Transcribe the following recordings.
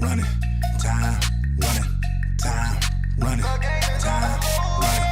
running, time running, time running, time running.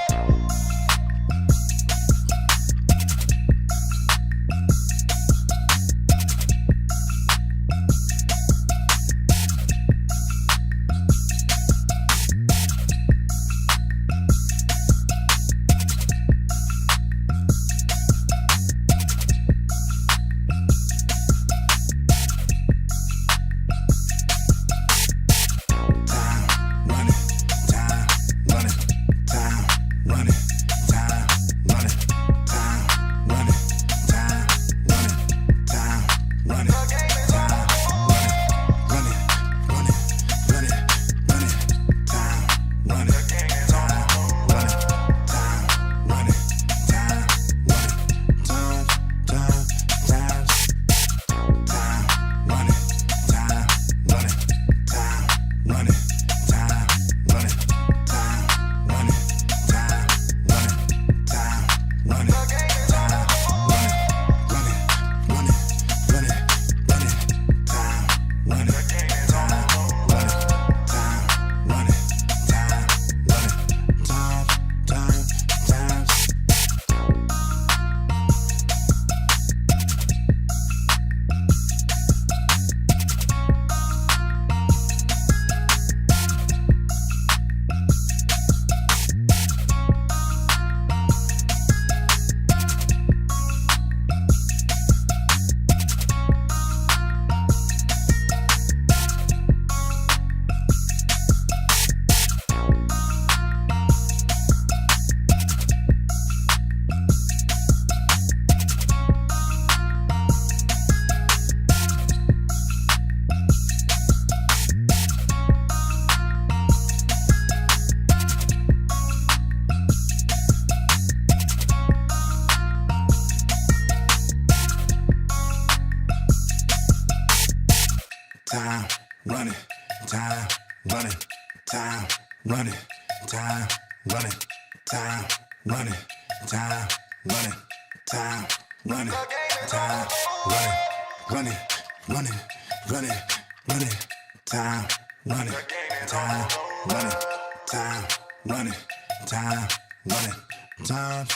Time running, time running, time running, time running, time running, time running, time running, time running, running, running, running, time running, time running, time running, time running, time.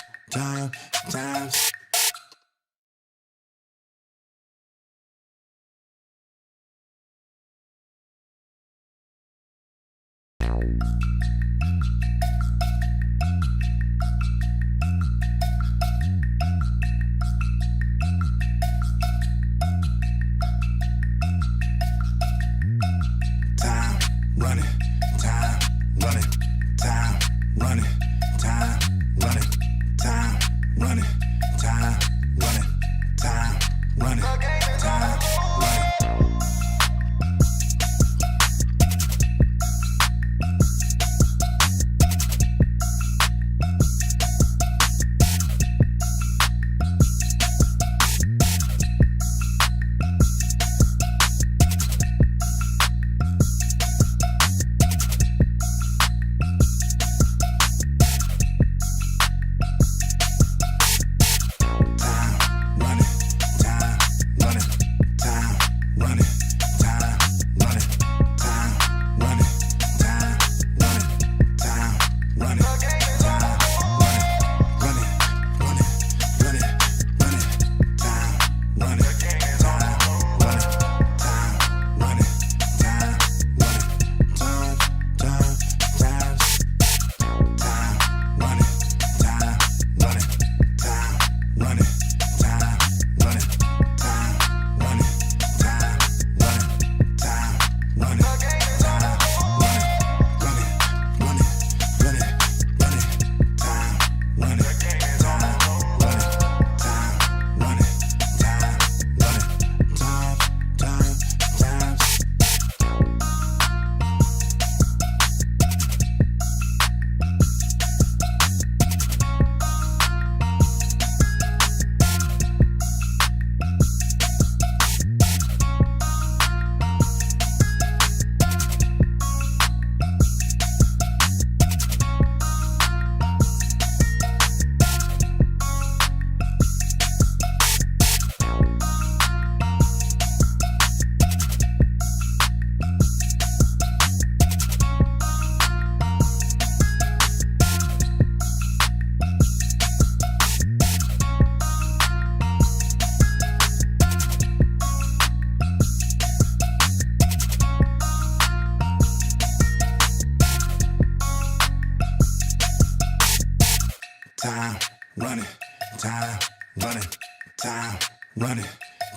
running,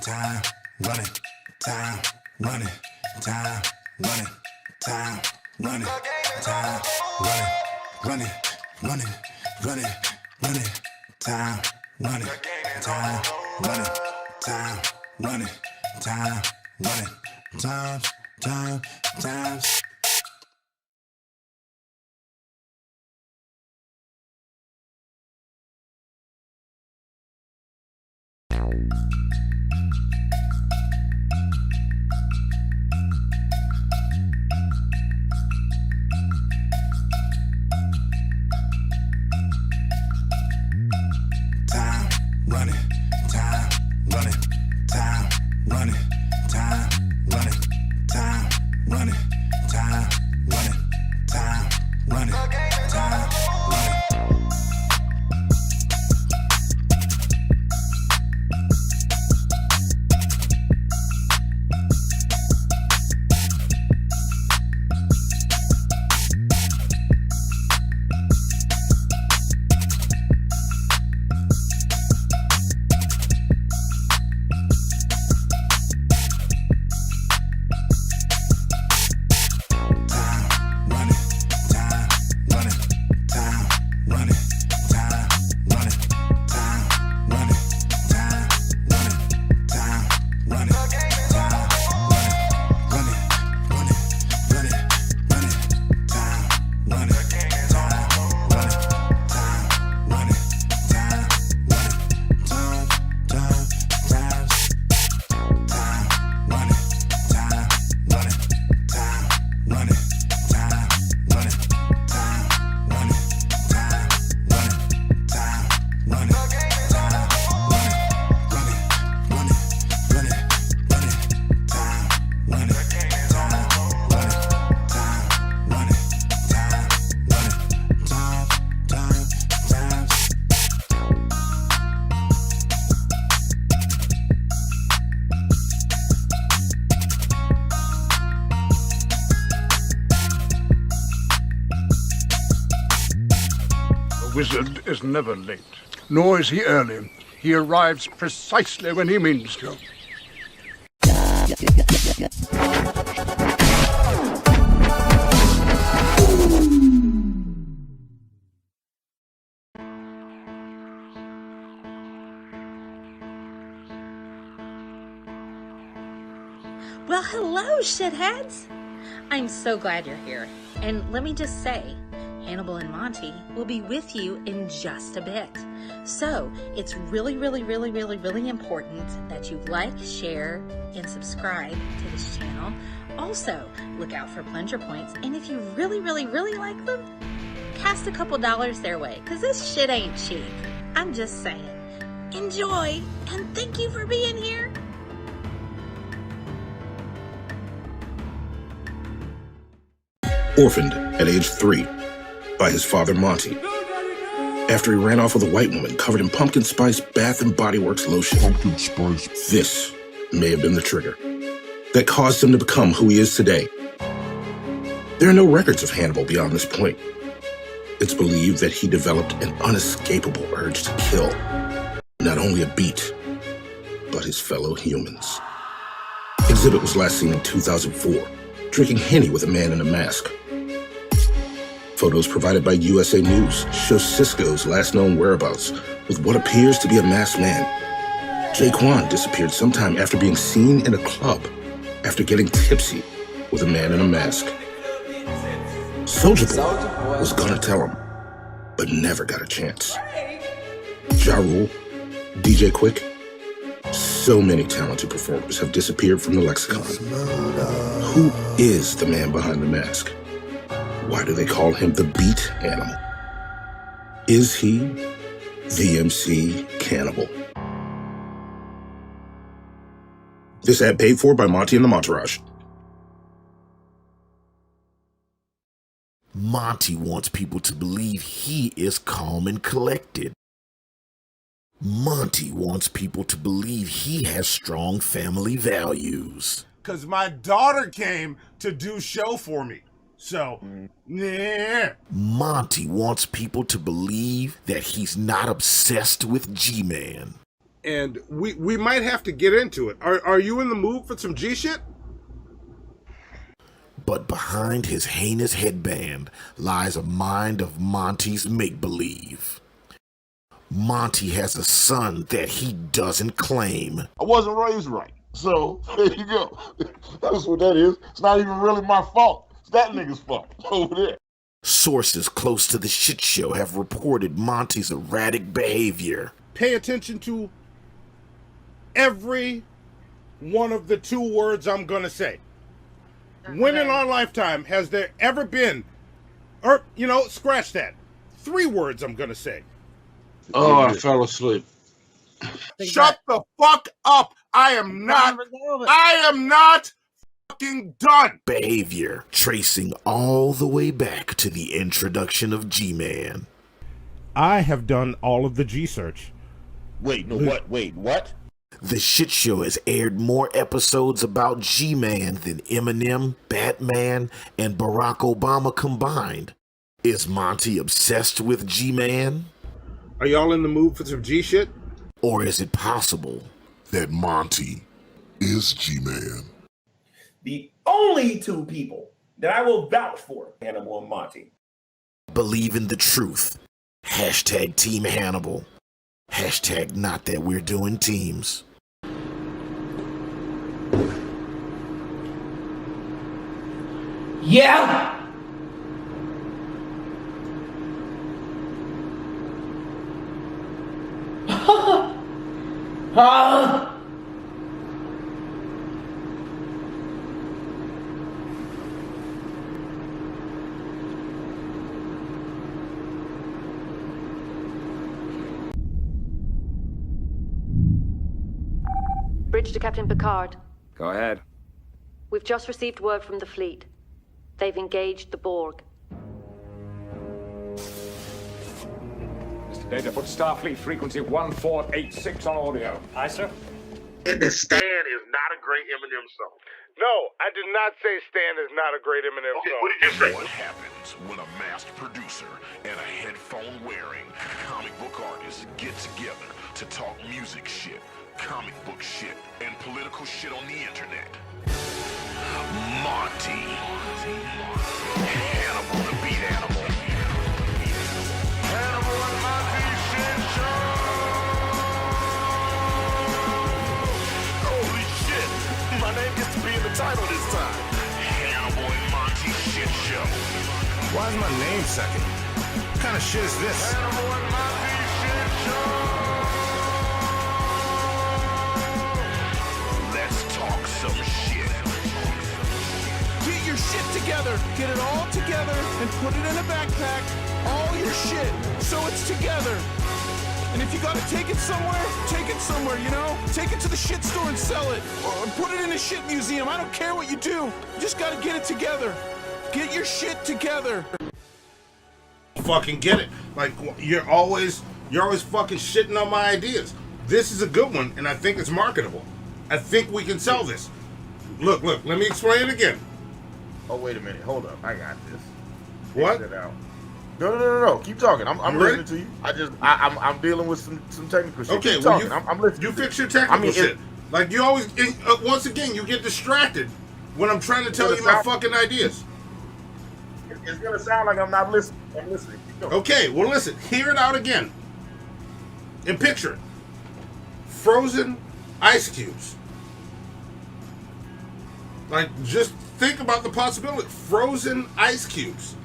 time, running, time, running, time, running, time, running, time, running, running, running, running, time, running, time, running, time, running, time, running, times. Running, time, running, time, running, time, running, time, running, time, running, time, running, time, running. Wizard is never late, nor is he early. He arrives precisely when he means to. Well, hello, shitheads! I'm so glad you're here. And let me just say, Hannibal and Monty will be with you in just a bit. So it's really important that you like, share, and subscribe to this channel. Also, look out for plunger points. And if you really like them, cast a couple dollars their way, because this shit ain't cheap. I'm just saying. Enjoy, and thank you for being here. Orphaned at age 3 by his father Monty, after he ran off with a white woman covered in pumpkin spice Bath and Body Works lotion. This may have been the trigger that caused him to become who he is today. There are no records of Hannibal beyond this point. It's believed that he developed an unescapable urge to kill not only a beat, but his fellow humans. Exhibit was last seen in 2004, drinking Henny with a man in a mask. Photos provided by USA News show Cisco's last known whereabouts with what appears to be a masked man. Jaquan disappeared sometime after being seen in a club after getting tipsy with a man in a mask. Soulja Boy was gonna tell him, but never got a chance. Ja Rule, DJ Quick, so many talented performers have disappeared from the lexicon. Who is the man behind the mask? Why do they call him the beat animal? Is he the MC Cannibal? This ad paid for by Monty and the Montourage. Monty wants people to believe he is calm and collected. Monty wants people to believe he has strong family values. 'Cause my daughter came to do show for me. So, nah. Monty wants people to believe that he's not obsessed with G-Man. and we might have to get into it. Are you in the mood for some G shit? But behind his heinous headband lies a mind of Monty's make-believe. Monty has a son that he doesn't claim. I wasn't raised right. So, there you go. That's what that is. It's not even really my fault. It's that nigga's fault over there. Sources close to the shit show have reported Monty's erratic behavior. Pay attention to every one of the 2 words I'm gonna say. When in our lifetime has there ever been, or, scratch that, 3 words I'm gonna say. Oh, I fell asleep. Shut the fuck up! I am not fucking done! Behavior tracing all the way back to the introduction of G-Man. I have done all of the G-search. Wait, no, what? Wait, what? The shit show has aired more episodes about G-Man than Eminem, Batman, and Barack Obama combined. Is Monty obsessed with G-Man? Are y'all in the mood for some G shit? Or is it possible That Monty is G-Man. The only 2 people that I will vouch for, Hannibal and Monty. believe in the truth? Hashtag Team Hannibal. Hashtag not that we're doing teams. Yeah! Bridge to Captain Picard. Go ahead. We've just received word from the fleet. They've engaged the Borg. Mr. Data, put Starfleet frequency 1486 on audio. Aye, sir. The Stand is not a great Eminem song. No, I did not say Stan is not a great Eminem song. What did you say? What happens when a masked producer and a headphone-wearing comic book artist get together to talk music shit, comic book shit, and political shit on the internet? Monty. Hannibal the Beat Animal. Hannibal and Monty shit show! Holy shit! My name gets to be in the title this time. Hannibal and Monty shit show. Why is my name second? What kind of shit is this? Hannibal and Monty shit show! Let's talk some shit. Get your shit together. Get it all together and put it in a backpack. All your shit, so it's together. And if you gotta take it somewhere, you know? Take it to the shit store and sell it. Or put it in a shit museum. I don't care what you do. You just gotta get it together. Get your shit together. Fucking get it. Like, you're always fucking shitting on my ideas. This is a good one, and I think it's marketable. I think we can sell this. Look, let me explain it again. Oh, wait a minute. Hold up. I got this. What? Figure it out. No. Keep talking. I'm listening to you. I'm dealing with some technical shit. Okay, Keep well, talking. I'm listening. You fix your technical shit. Like, you always, once again, you get distracted when I'm trying to tell you my fucking ideas. It's gonna sound like I'm not listening. I'm listening. Keep going. Okay, well, listen. Hear it out again. And picture it. Frozen ice cubes. Like, just think about the possibility. Frozen ice cubes.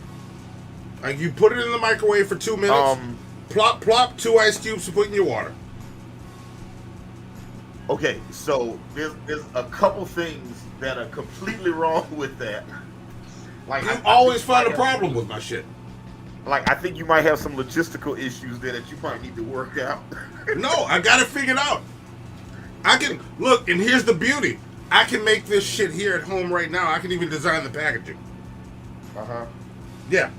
Like, you put it in the microwave for 2 minutes. Plop 2 ice cubes to put in your water. Okay, so there's a couple things that are completely wrong with that. Like, You always find a problem with my shit. Like, I think you might have some logistical issues there that you might need to work out. No, I got it figured out. I can, look, and here's the beauty. I can make this shit here at home right now. I can even design the packaging. Uh-huh. Yeah.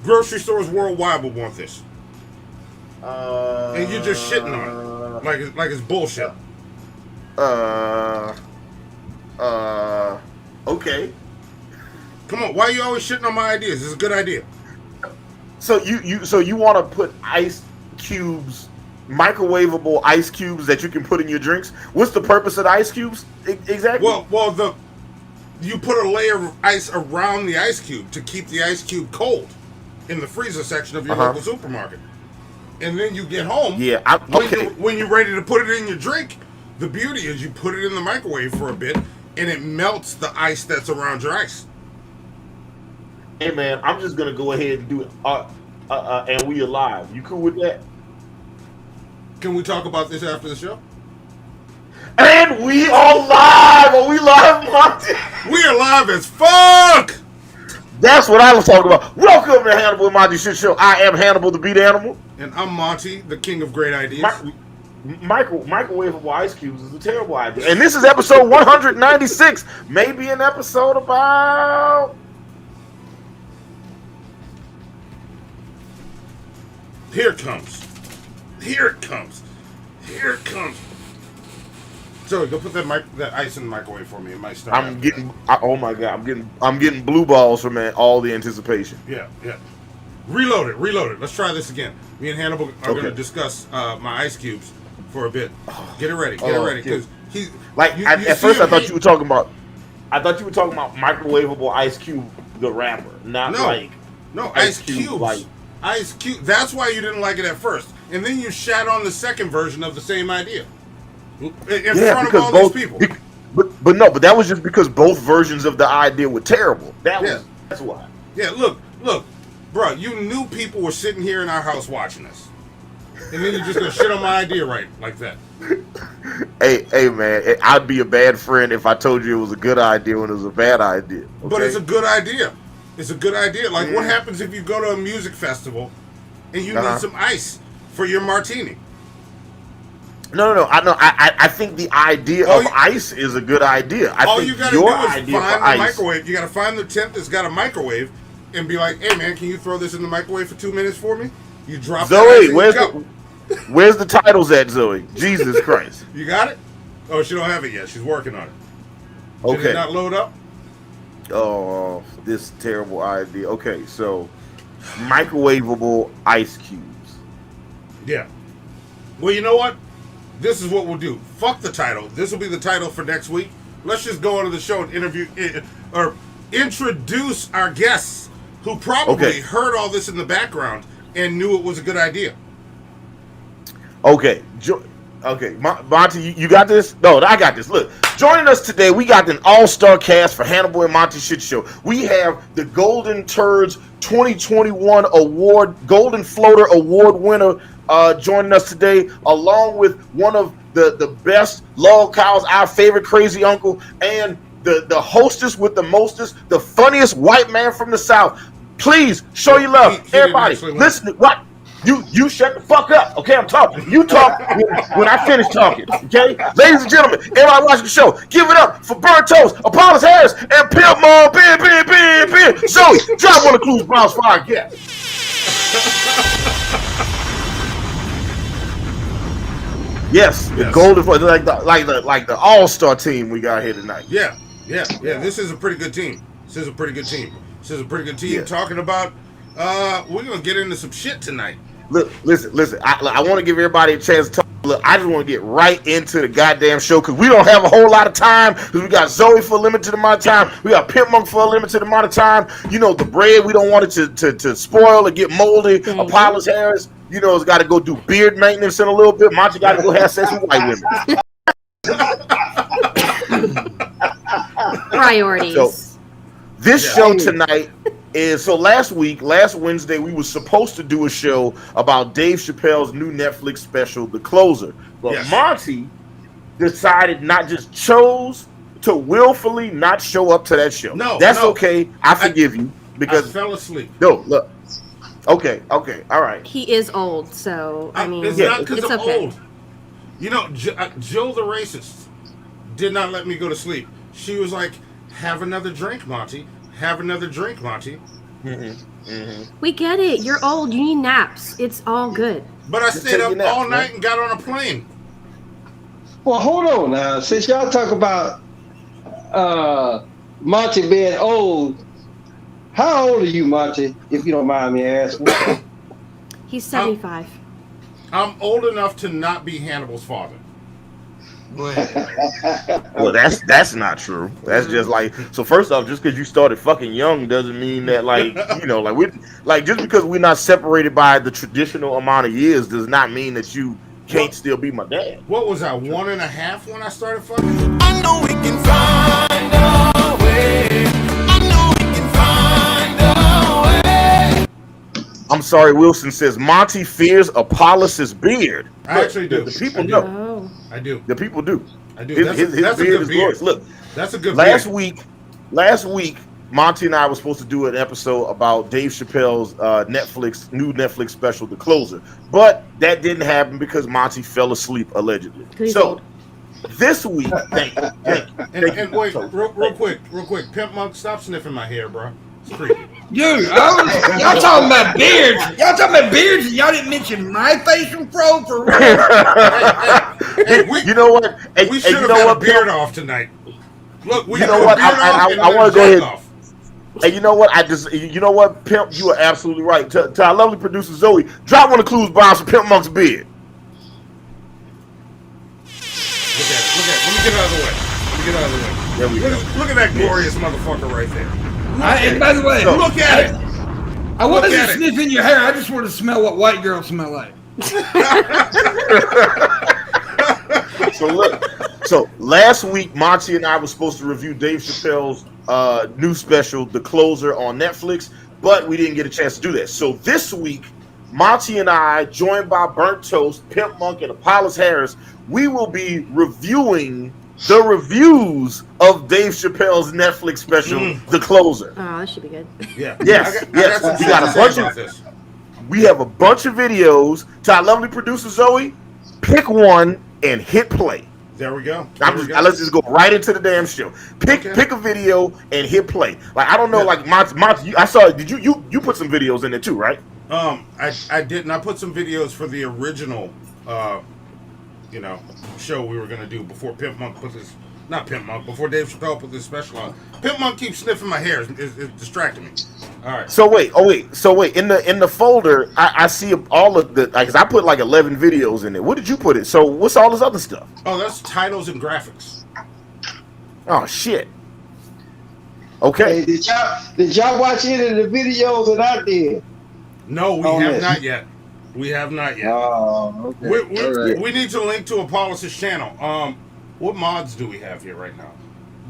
Grocery stores worldwide will want this. And you're just shitting on it. Like it's bullshit. Okay. Come on, why are you always shitting on my ideas? It's a good idea. So you want to put ice cubes microwavable ice cubes that you can put in your drinks. What's the purpose of the ice cubes exactly? Well, you put a layer of ice around the ice cube to keep the ice cube cold in the freezer section of your local supermarket. And then you get home. Yeah, when you're ready to put it in your drink, the beauty is you put it in the microwave for a bit, and it melts the ice that's around your ice. Hey man, I'm just gonna go ahead and do it. And we are live. You cool with that? Can we talk about this after the show? And we are live. Are we live, Monty? We are live as fuck. That's what I was talking about. Welcome to Hannibal and Monty Shit Show. I am Hannibal, the beat animal. And I'm Monty, the king of great ideas. Microwavable ice cubes is a terrible idea. And this is episode 196. Maybe an episode about... Here it comes. Here it comes. Here it comes. Joey, go put that ice in the microwave for me. It might start. Oh my god, I'm getting blue balls from all the anticipation. Yeah. Reload it. Let's try this again. Me and Hannibal are going to discuss my ice cubes for a bit. Get it ready, because he's like. At first, I thought you were talking about microwavable ice cube, the rapper, not ice cubes. Like ice cube. That's why you didn't like it at first, and then you shat on the second version of the same idea in front of all these people. But that was just because both versions of the idea were terrible. That's why. Yeah, look, bro, you knew people were sitting here in our house watching us, and then you're just gonna shit on my idea right like that. Hey, man, I'd be a bad friend if I told you it was a good idea when it was a bad idea. Okay? But it's a good idea. It's a good idea. Like, what happens if you go to a music festival and you need some ice for your martini? No. I think the idea of ice is a good idea. All you gotta do is find the microwave. You gotta find the tent that's got a microwave and be like, "Hey, man, can you throw this in the microwave for 2 minutes for me?" You drop Zoe. Where's the titles at, Zoe? Jesus Christ! You got it? Oh, she don't have it yet. She's working on it. Did it not load up? Oh, this terrible idea. Okay, so microwavable ice cubes. Yeah. Well, you know what? This is what we'll do. Fuck the title. This will be the title for next week. Let's just go onto the show and introduce our guests who probably heard all this in the background and knew it was a good idea. Okay. Monty, you got this? No, I got this. Look, joining us today, we got an all-star cast for Hannibal and Monty Shit Show. We have the Golden Turds 2021 Golden Floater Award winner joining us today, along with one of the best log cows, our favorite crazy uncle, and the hostess with the mostest, the funniest white man from the South. Please show your love. Everybody, listen. What? You shut the fuck up, okay? I'm talking. You talk when I finish talking, okay? Ladies and gentlemen, everybody watching the show, give it up for Burnt Toast, Apollos Harris, and Pimp Mom, Ben. Zoe, drop one of Clues Browns for our guest. Yes, the Golden, like the all-star team we got here tonight. Yeah. This is a pretty good team. Talking about, we're gonna get into some shit tonight. Look, listen. I want to give everybody a chance to talk. Look, I just want to get right into the goddamn show because we don't have a whole lot of time. Because we got Zoe for a limited amount of time. We got Pimp Monk for a limited amount of time. You know, the bread, we don't want it to spoil or get moldy. Apollos Harris, has got to go do beard maintenance in a little bit. Monty got to go have sex with white women. Priorities. So, this show tonight is last Wednesday, we were supposed to do a show about Dave Chappelle's new Netflix special, The Closer. But Monty chose to willfully not show up to that show. No, that's okay. I forgive you because I fell asleep. No, look. Okay, all right. He is old, so I mean, it's not because I'm old. Jill the racist did not let me go to sleep. She was like, "Have another drink, Monty. Have another drink, Monty." We get it. You're old. You need naps. It's all good. But I stayed up all night and got on a plane. Well, hold on now. Since y'all talk about Monty being old, how old are you, Monty? If you don't mind me asking. He's 75. I'm old enough to not be Hannibal's father. Well, that's not true. That's just like, so first off, just because you started fucking young doesn't mean that, like, you know, like, we like, just because we're not separated by the traditional amount of years does not mean that you can't still be my dad. What was I, 1.5 when I started fucking? I know we can find a way. I know we can find a way. I'm sorry, Wilson says Monty fears Apollos' beard. I actually do. The people know. I do. The people do. I do. His That's a beard good is beard. glorious. Look, That's a good last beard. week, Monty and I were supposed to do an episode about Dave Chappelle's new Netflix special, The Closer, but that didn't happen because Monty fell asleep allegedly. So this week, thank you. And wait, real quick, Pimp Monk, stop sniffing my hair, bro. It's creepy. Dude, y'all talking about beards. Y'all talking about beards and y'all didn't mention my facial fro for real. You know what? We should have had a beard off tonight. Look, we you have know a what? beard off and I want to go then ahead. off. And you know what? You know what, Pimp? You are absolutely right. To our lovely producer Zoe, drop one of the clues behind some Pimp Monk's beard. Look at it. Let me get out of the way. There we go. Look at that glorious motherfucker right there. And by the way, Look at it. I wasn't Look at it. sniffing your hair. I just want to smell what white girls smell like. So last week, Monty and I were supposed to review Dave Chappelle's new special, The Closer, on Netflix, but we didn't get a chance to do that. So this week, Monty and I, joined by Burnt Toast, Pimp Monk, and Apollos Harris, we will be reviewing the reviews of Dave Chappelle's Netflix special, The Closer. Oh, that should be good. Yeah. Yes. We got a bunch of this. We have a bunch of videos. To our lovely producer Zoe, pick one and hit play. There we go. Let's just go right into the damn show. Pick a video and hit play. Like, I don't know, like Monty, I saw. Did you put some videos in there too, right? I didn't. I put some videos for the original, show we were gonna do before Pimp Monk put this. Not Pimp Monk. Before Dave Chappelle put this special on. Pimp Monk keeps sniffing my hair. It's distracting me. All right. So wait. In the folder, I see all of the. Because I put like 11 videos in there. What did you put it? So what's all this other stuff? Oh, that's titles and graphics. Oh shit. Okay. Hey, did y'all watch any of the videos that I did? No, we have not yet. We have not yet. Oh, okay. We need to link to Apollos' channel. What mods do we have here right now?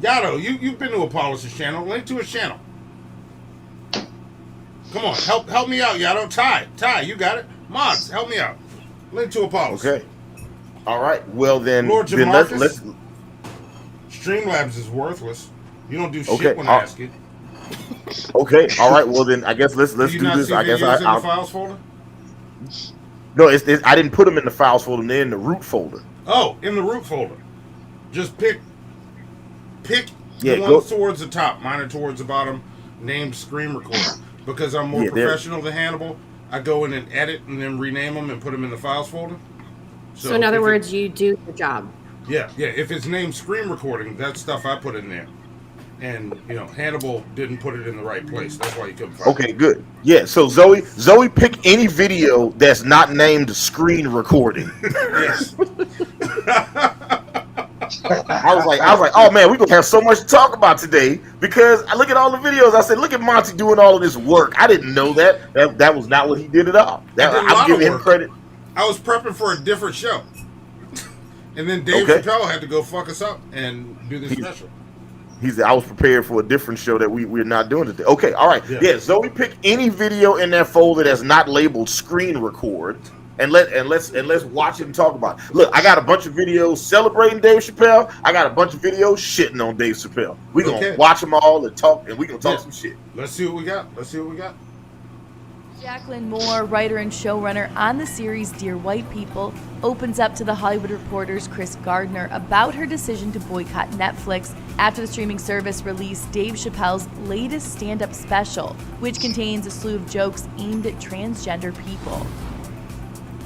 Yato, you've been to Apollos' channel. Link to his channel. Come on, help me out, Yato. Ty, you got it. Mods, help me out. Link to Apollos. Okay. All right. Well then, Lord then Jamarcus, let's. Streamlabs is worthless. You don't do Okay, shit when I ask you. Okay. All right. Well then, I guess let's Do do you not this. see I guess videos in I'll. the files folder? No, I didn't put them in the files folder. They're in the root folder. Oh, in the root folder. Just pick Yeah, the ones towards the top. Mine are towards the bottom. Named screen recorder. Because I'm more professional than Hannibal, I go in and edit and then rename them and put them in the files folder. So in other words, you do your job. Yeah. If it's named screen recording, that's stuff I put in there. And, Hannibal didn't put it in the right place. That's why you couldn't find it. Okay, good. Yeah, so Zoe, pick any video that's not named screen recording. Yes. I was like, oh man, we're gonna have so much to talk about today because I look at all the videos. I said, look at Monty doing all of this work. I didn't know that was not what he did at all. I'm giving him credit. I was prepping for a different show. And then Dave Chappelle had to go fuck us up and do this special. I was prepared for a different show that we're not doing today. Okay, all right. Yeah, Zoe, pick any video in that folder that's not labeled screen record, and let's watch it and talk about it. Look, I got a bunch of videos celebrating Dave Chappelle. I got a bunch of videos shitting on Dave Chappelle. We're gonna watch them all and talk, and we're gonna talk some shit. Let's see what we got. Jacqueline Moore, writer and showrunner on the series Dear White People, opens up to The Hollywood Reporter's Chris Gardner about her decision to boycott Netflix after the streaming service released Dave Chappelle's latest stand-up special, which contains a slew of jokes aimed at transgender people.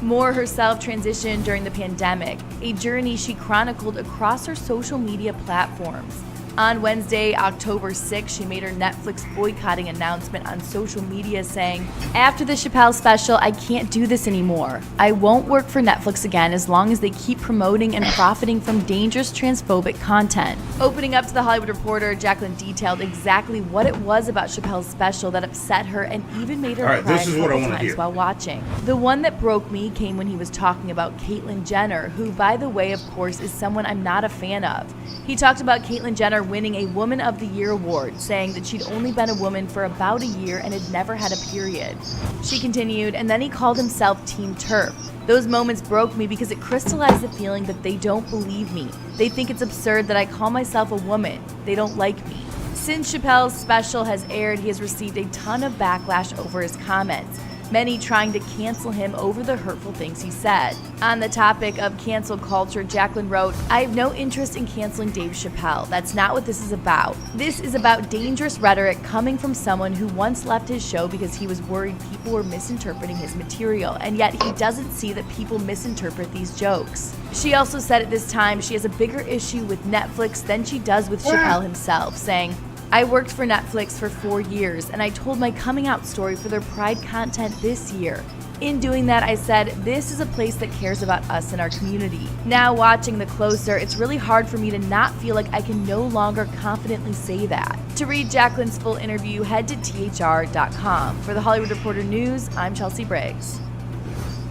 Moore herself transitioned during the pandemic, a journey she chronicled across her social media platforms. On Wednesday, October 6th, she made her Netflix boycotting announcement on social media saying, "After the Chappelle special, I can't do this anymore. I won't work for Netflix again as long as they keep promoting and profiting from dangerous transphobic content." Opening up to The Hollywood Reporter, Jacqueline detailed exactly what it was about Chappelle's special that upset her and even made her cry a couple times while watching. The one that broke me came when he was talking about Caitlyn Jenner, who, by the way, of course, is someone I'm not a fan of. He talked about Caitlyn Jenner winning a Woman of the Year award, saying that she'd only been a woman for about a year and had never had a period. She continued, and then he called himself Team TERF. Those moments broke me because it crystallized the feeling that they don't believe me. They think it's absurd that I call myself a woman. They don't like me. Since Chappelle's special has aired, he has received a ton of backlash over his comments, many trying to cancel him over the hurtful things he said. On the topic of cancel culture, Jacqueline wrote, "I have no interest in canceling Dave Chappelle. That's not what this is about. This is about dangerous rhetoric coming from someone who once left his show because he was worried people were misinterpreting his material, and yet he doesn't see that people misinterpret these jokes." She also said at this time she has a bigger issue with Netflix than she does with Chappelle himself, saying, "I worked for Netflix for 4 years, and I told my coming out story for their Pride content this year. In doing that, I said, this is a place that cares about us and our community. Now watching The Closer, it's really hard for me to not feel like I can no longer confidently say that." To read Jacqueline's full interview, head to thr.com. For The Hollywood Reporter News, I'm Chelsea Briggs.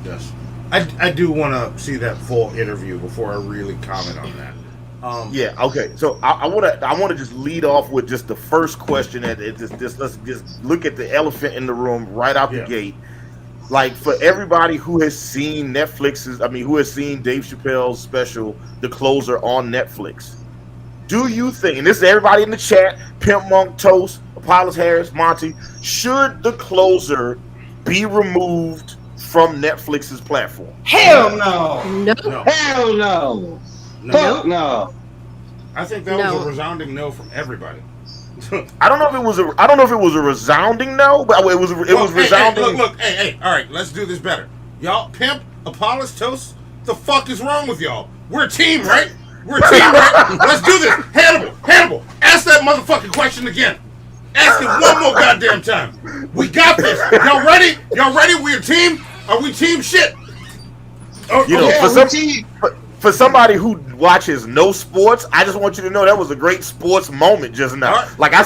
Yes. I do want to see that full interview before I really comment on that. Yeah. Okay. So I want to just lead off with just the first question. And let's just look at the elephant in the room right out the gate. Like, for everybody who has seen who has seen Dave Chappelle's special, The Closer, on Netflix, do you think? And this is everybody in the chat: Pimp Monk, Toast, Apollos Harris, Monty. Should The Closer be removed from Netflix's platform? Hell no. No. Hell no. Fuck no. I think that was a resounding no from everybody. I don't know if it was a resounding no, but it was resounding. Hey, look, hey, all right, let's do this better. Y'all, Pimp, Apollos, Toast, the fuck is wrong with y'all? We're a team, right? We're a team, right? Let's do this. Hannibal, ask that motherfucking question again. Ask it one more goddamn time. We got this. Y'all ready? We're a team? Are we team shit? For somebody who watches no sports, I just want you to know that was a great sports moment just now. Right. Like, I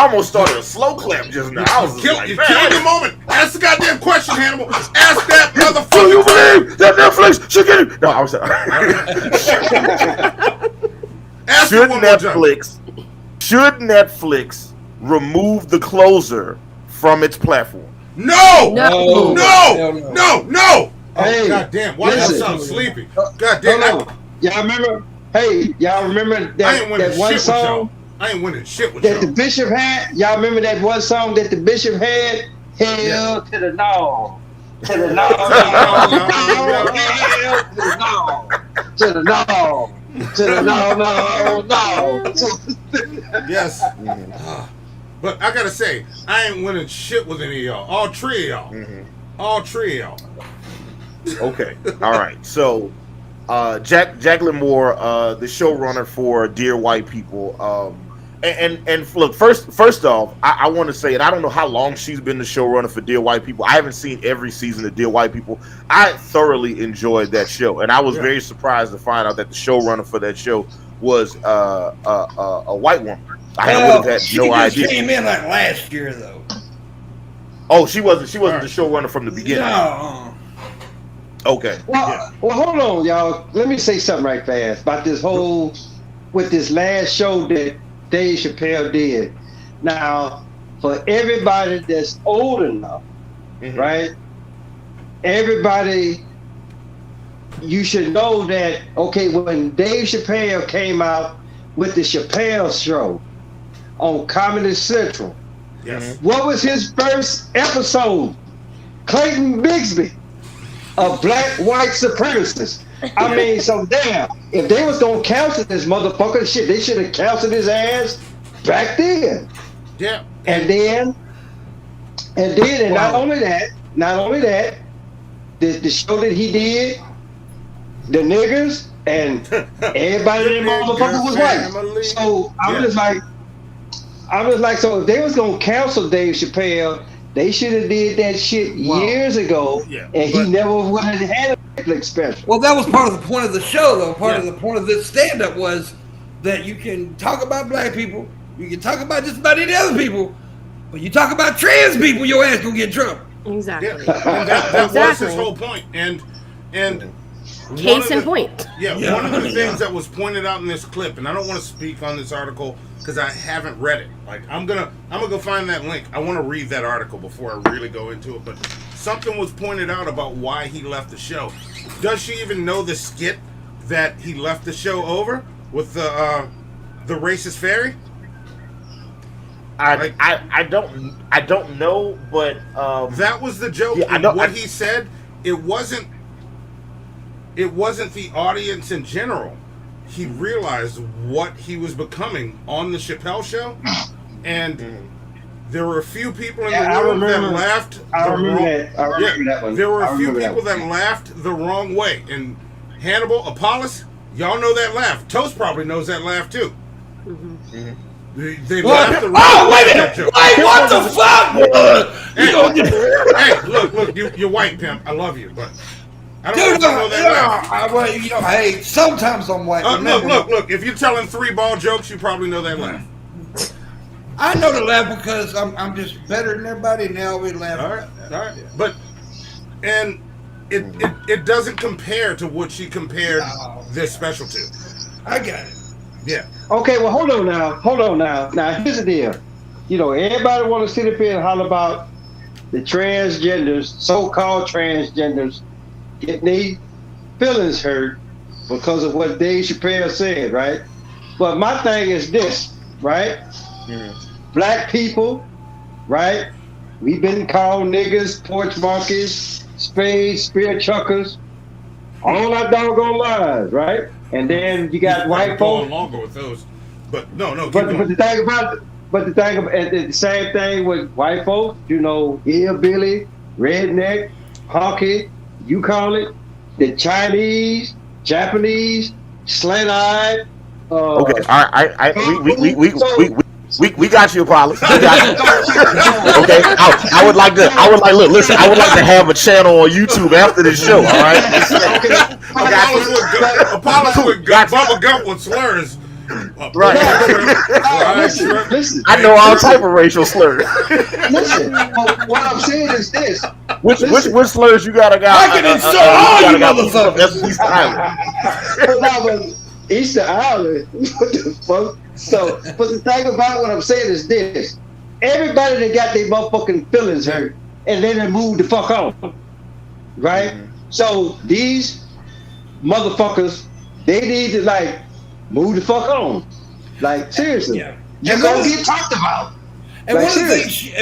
almost started a slow clap just now. You killed the moment. Ask the goddamn question, Hannibal. Ask that motherfucker. Do you believe that Netflix should get it? No, I was Should Netflix remove The Closer from its platform? No. Hey, God damn, why y'all sound sleepy? God damn. Y'all remember that one song? I ain't winning shit with y'all. That the Bishop had? Y'all remember that one song that the Bishop had? Hell to the no. To the no. To the no. To the no. Yes. But I gotta say, I ain't winning shit with any of y'all. All three of y'all. All three of y'all. Okay. All right. So, Jacqueline Moore, the showrunner for Dear White People, and look, first off, I want to say, and I don't know how long she's been the showrunner for Dear White People. I haven't seen every season of Dear White People. I thoroughly enjoyed that show, and I was very surprised to find out that the showrunner for that show was a white woman. I would have had no idea. She came in like last year, though. Oh, she wasn't the showrunner from the beginning. No. Okay. Well, hold on, y'all. Let me say something right fast about this with this last show that Dave Chappelle did. Now, for everybody that's old enough, right? Everybody, you should know that, okay, when Dave Chappelle came out with the Chappelle Show on Comedy Central, what was his first episode? Clayton Bigsby. A black white supremacist. I mean, so damn, if they was gonna cancel this motherfucker, shit, they should have canceled his ass back then. Yeah. And not only that, the show that he did, the niggers, and everybody in that motherfucker was white. So I'm just like, so if they was gonna cancel Dave Chappelle, they should have did that shit years ago, and he never would have had a Netflix special. Well, that was part of the point of the show, though. Part of the point of this stand-up was that you can talk about black people, you can talk about just about any other people, but you talk about trans people, your ass gonna get in trouble. Exactly. And that was his whole point. And case in point. Yeah, one of the things that was pointed out in this clip, and I don't want to speak on this article because I haven't read it. Like I'm gonna go find that link. I want to read that article before I really go into it. But something was pointed out about why he left the show. Does she even know the skit that he left the show over with the racist fairy? I don't know, but that was the joke. Yeah, he said, it wasn't the audience in general. He realized what he was becoming on the Chappelle show, and there were a few people in the room that laughed. I remember that one. There were a few people that laughed the wrong way. And Hannibal, Apollos, y'all know that laugh. Toast probably knows that laugh too. They laughed the wrong way. Wait a minute! Wait, what the fuck? Hey, look, you're white, pimp. I love you, but I don't know that laugh. Hey, sometimes I'm white. Look. If you're telling 3-ball jokes, you probably know that laugh. I know the laugh because I'm just better than everybody, and they always laugh. All right. But and it doesn't compare to what she compared this special to. I got it. Yeah. Okay, well, hold on now. Now, here's the deal. You know, everybody want to sit up here and holler about the transgenders, so-called transgenders, getting their feelings hurt because of what Dave Chappelle said, right? But my thing is this, right? Black people, right? We've been called niggas, porch monkeys, spades, spear chuckers, all our doggone lives, right? And then you got white folks. Longer with those, but no. But the thing about the same thing with white folks, you know, hillbilly, redneck, honky, you call it, the Chinese, Japanese, slant-eyed. Okay, all right, we got you, Apollo. Okay, I would like to have a channel on YouTube after this show. All right. Apollo with Bubba Gump with slurs. Right. Listen. I know all type of racial slurs. Listen. What I'm saying is this. Which slurs you got? I can insult all you motherfuckers. That's Easter Island. Easter Island. What the fuck? So, but the thing about what I'm saying is this: everybody that got their motherfucking feelings hurt, and then they move the fuck on, right? So these motherfuckers, they need to like move the fuck on, like seriously. Yeah. You're gonna get talked about. And like,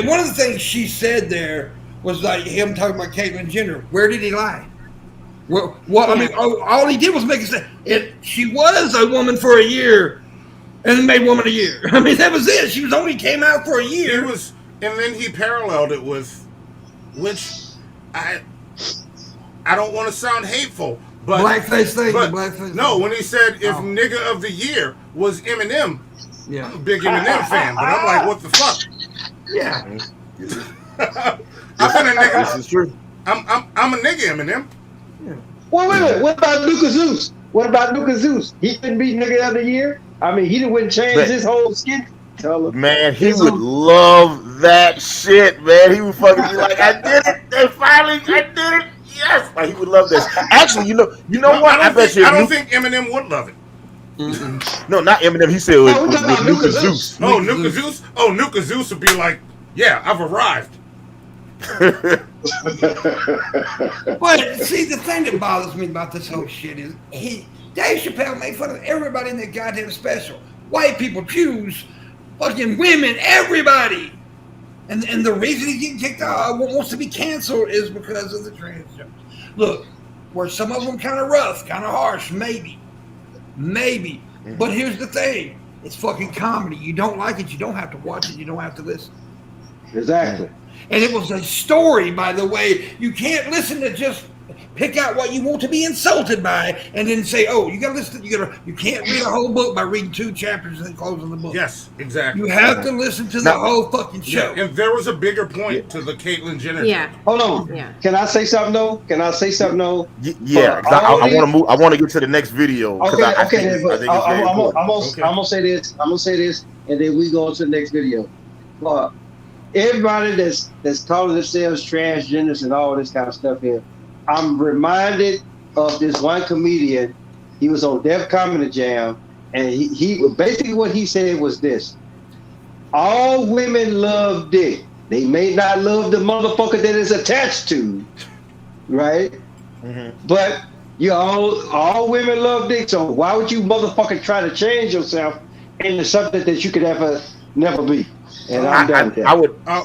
one of the things she said there was like him talking about Caitlyn Jenner. Where did he lie? Well, I mean, all he did was make it say she was a woman for a year. And then made Woman of the Year. I mean, that was it. She was only came out for a year. And then he paralleled it with, which I don't want to sound hateful, but blackface thing. Blackface. No, when he said if nigga of the year was Eminem, I'm a big Eminem fan, but I'm like, what the fuck? Yeah. I've been a nigga. This is true. I'm a nigga, Eminem. Yeah. Well, wait a minute. What about Luka Zeus? He couldn't be nigga of the year. I mean, he wouldn't change his whole skin color. Man, he would love that shit, man. He would fucking be like, I did it. I did it. Yes. Like, he would love this. Actually, you know what? I don't think Eminem would love it. No, not Eminem. He said with Nuka Zeus. Oh, Nuka Zeus? Oh, Nuka Zeus would be like, yeah, I've arrived. But see, the thing that bothers me about this whole shit is Dave Chappelle made fun of everybody in that goddamn special. White people, Jews, fucking women, everybody. And the reason he's getting kicked out, wants to be canceled, is because of the transgenders. Look, were some of them kind of rough, kind of harsh, maybe. But here's the thing. It's fucking comedy. You don't like it, you don't have to watch it, you don't have to listen. Exactly. And it was a story, by the way. You can't listen to just Pick out what you want to be insulted by, and then say, "Oh, you got to listen. You can't read a whole book by reading 2 chapters and then closing the book." Yes, exactly. You have to listen to the whole fucking show. Yeah, and there was a bigger point to the Caitlyn Jenner. Yeah. Hold on. Yeah. Can I say something though? Yeah, I want to move. I want to get to the next video. Okay, I think it's very important. I'm gonna say this. And then we go to the next video. Everybody that's calling themselves transgenders and all this kind of stuff here, I'm reminded of this one comedian. He was on Def Comedy Jam, and he basically what he said was this: all women love dick. They may not love the motherfucker that is attached to, right? But you all women love dick. So why would you motherfucker try to change yourself into something that you could never be? And I'm done with that. I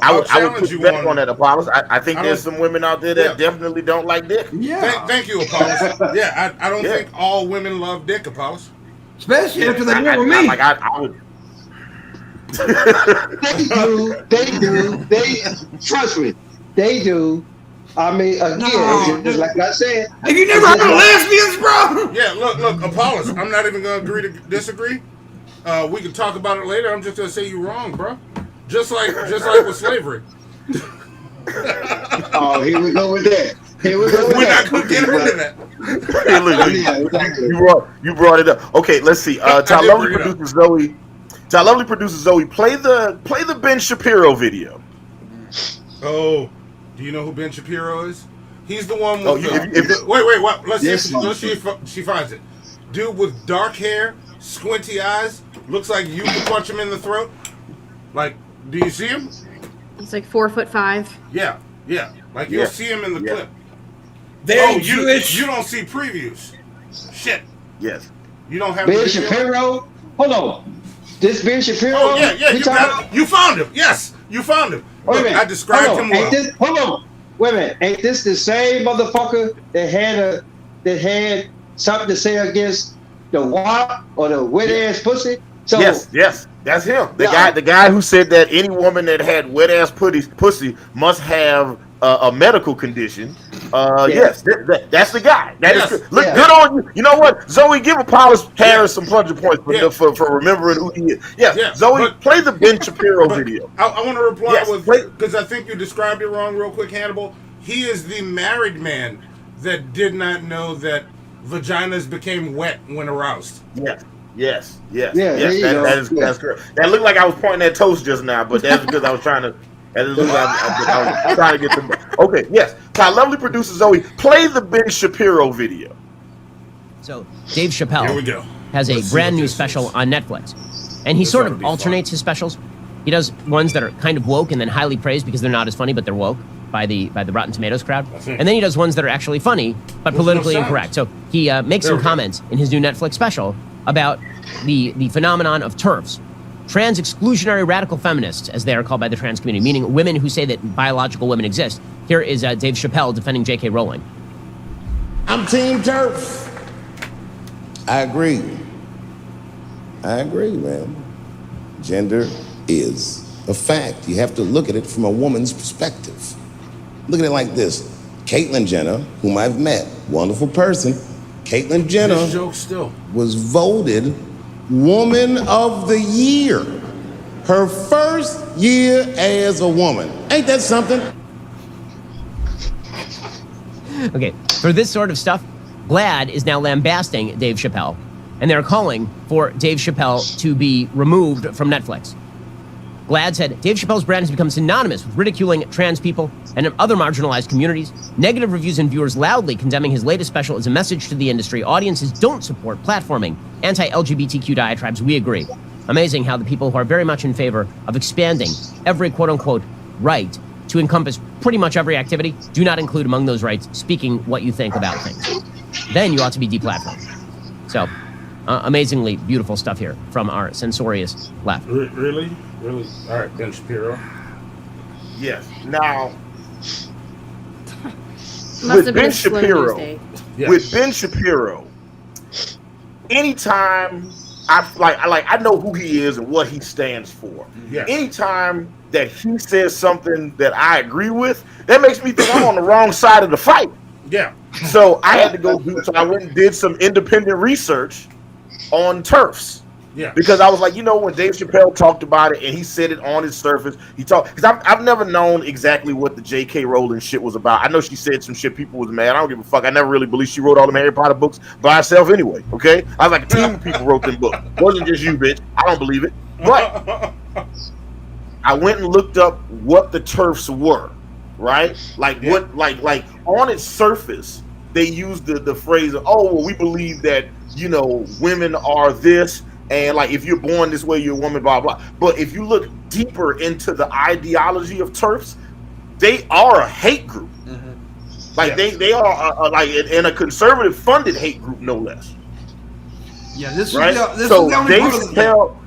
would push back on that, Apollos. I think there's some women out there that definitely don't like dick. Yeah. Thank you, Apollos. Yeah, I don't think all women love dick, Apollos. Especially after they were with me. I would. They do. Trust me, they do. I mean, again, just like I said. Have you never heard of lesbians, bro? Yeah, look, Apollos. I'm not even gonna agree to disagree. We can talk about it later. I'm just gonna say you're wrong, bro. Just like with slavery. Oh, here we go with that. We're not gonna get into that. Hey, look, you brought it up. Okay, let's see. Ty Lovely producer Zoe. Play the Ben Shapiro video. Oh, do you know who Ben Shapiro is? He's the one with wait. What? Let's see if she finds it. Dude with dark hair, squinty eyes, looks like you could punch him in the throat. Like, do you see him? He's like 4'5". Yeah. Like you'll see him in the clip. Jewish. You don't see previews. Shit. Yes. You don't have Ben Shapiro. Hold on. This Ben Shapiro. Oh yeah. You found him. Yes, you found him. Look, I described him well. Hold on. Wait a minute. Ain't this the same motherfucker that had something to say against the WAP or the wet ass pussy? So, yes, that's him. The guy who said that any woman that had wet ass pussy must have a medical condition. Yes, that's the guy. Good on you. You know what, Zoe? Give Apollos Harris some pleasure points for remembering who he is. Zoe, play the Ben Shapiro video. I want to reply because I think you described it wrong, real quick, Hannibal. He is the married man that did not know that vaginas became wet when aroused. Yes. That's correct. That looked like I was pointing at toast just now, but that's because I was trying to. I was trying to get them. Okay, yes. Ty Lovely producer Zoe, play the Ben Shapiro video. So Dave Chappelle has a brand new special on Netflix, and he sort of alternates his specials. He does ones that are kind of woke and then highly praised because they're not as funny, but they're woke by the Rotten Tomatoes crowd. And then he does ones that are actually funny but politically incorrect. So he makes some comments in his new Netflix special about the phenomenon of TERFs, trans exclusionary radical feminists, as they are called by the trans community, meaning women who say that biological women exist. Here is Dave Chappelle defending J.K. Rowling. I'm Team TERF. I agree, man. Gender is a fact. You have to look at it from a woman's perspective. Look at it like this. Caitlyn Jenner, whom I've met, wonderful person. Caitlyn Jenner was voted Woman of the Year. Her first year as a woman. Ain't that something? Okay, for this sort of stuff, GLAAD is now lambasting Dave Chappelle, and they're calling for Dave Chappelle to be removed from Netflix. GLAAD said, Dave Chappelle's brand has become synonymous with ridiculing trans people and other marginalized communities. Negative reviews and viewers loudly condemning his latest special is a message to the industry. Audiences don't support platforming anti-LGBTQ diatribes. We agree. Amazing how the people who are very much in favor of expanding every quote-unquote right to encompass pretty much every activity do not include among those rights speaking what you think about things. Then you ought to be deplatformed. So, amazingly beautiful stuff here from our censorious left. Really? All right, Ben Shapiro. Yes. Now, with Ben Shapiro, anytime I know who he is and what he stands for. Yes. Anytime that he says something that I agree with, that makes me think I'm on the wrong side of the fight. Yeah. So I had to go do. So I went and did some independent research on TERFs. Yeah. Because I was like, when Dave Chappelle talked about it and he said it on his surface, he talked, because I've never known exactly what the J.K. Rowling shit was about. I know she said some shit, people was mad. I don't give a fuck. I never really believed she wrote all them Harry Potter books by herself anyway, okay? I was like, a team of people wrote them books. It wasn't just you, bitch. I don't believe it. But I went and looked up what the TERFs were, right? Like what, like on its surface, they used the phrase, we believe that, women are this, and like if you're born this way, you're a woman, blah blah. But if you look deeper into the ideology of TERFs, they are a hate group. Like they are like in a conservative funded hate group, no less. Yeah, this right? is this so is the only Dave part of the Chappelle,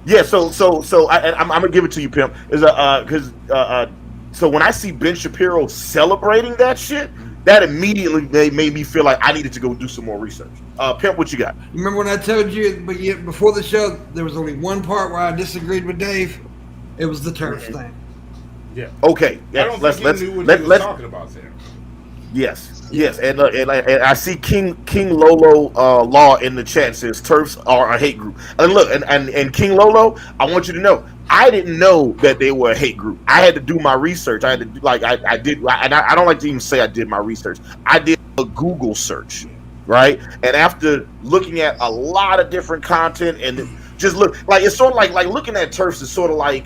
yeah. So I'm gonna give it to you, Pimp. Is because so when I see Ben Shapiro celebrating that shit, that immediately made me feel like I needed to go do some more research. Pimp, what you got? Remember when I told you before the show there was only one part where I disagreed with Dave? It was the TERF thing. Yeah. Okay. I don't think he knew what he was talking about there. Yes, and I see King Lolo Law in the chat says TERFs are a hate group. And look, and King Lolo, I want you to know, I didn't know that they were a hate group. I had to do my research. I had to do, I did, and I don't like to even say I did my research. I did a Google search, right? And after looking at a lot of different content and just look, like it's sort of like looking at TERFs is sort of like.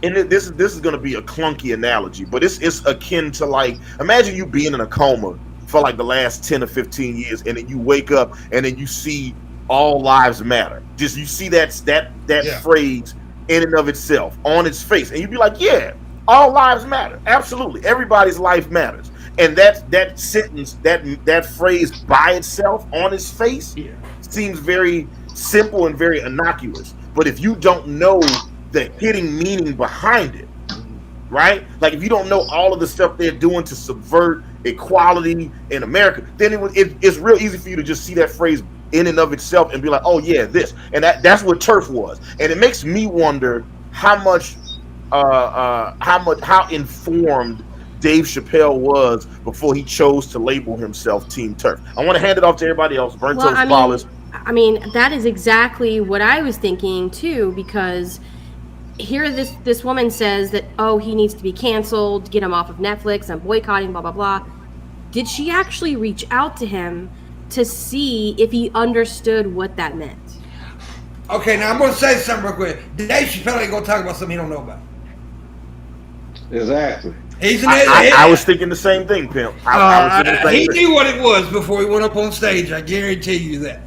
And this is going to be a clunky analogy, but it's akin to like, imagine you being in a coma for like the last 10 or 15 years, and then you wake up and then you see all lives matter. Just you see that phrase in and of itself on its face, and you'd be like, yeah, all lives matter. Absolutely, everybody's life matters. And that sentence, that phrase by itself on its face seems very simple and very innocuous. But if you don't know the hidden meaning behind it, right? Like if you don't know all of the stuff they're doing to subvert equality in America, then it's real easy for you to just see that phrase in and of itself and be like, oh yeah, this. And that's what TERF was. And it makes me wonder how informed Dave Chappelle was before he chose to label himself Team TERF. I want to hand it off to everybody else. Berntos, Paulus. I mean, that is exactly what I was thinking too, because here this woman says that, he needs to be canceled, get him off of Netflix, I'm boycotting, blah, blah, blah. Did she actually reach out to him to see if he understood what that meant? Okay, now I'm going to say something real quick. Dave Chappelle ain't going to talk about something he don't know about. Exactly. I was thinking the same thing, Pimp. He knew what it was before he went up on stage. I guarantee you that.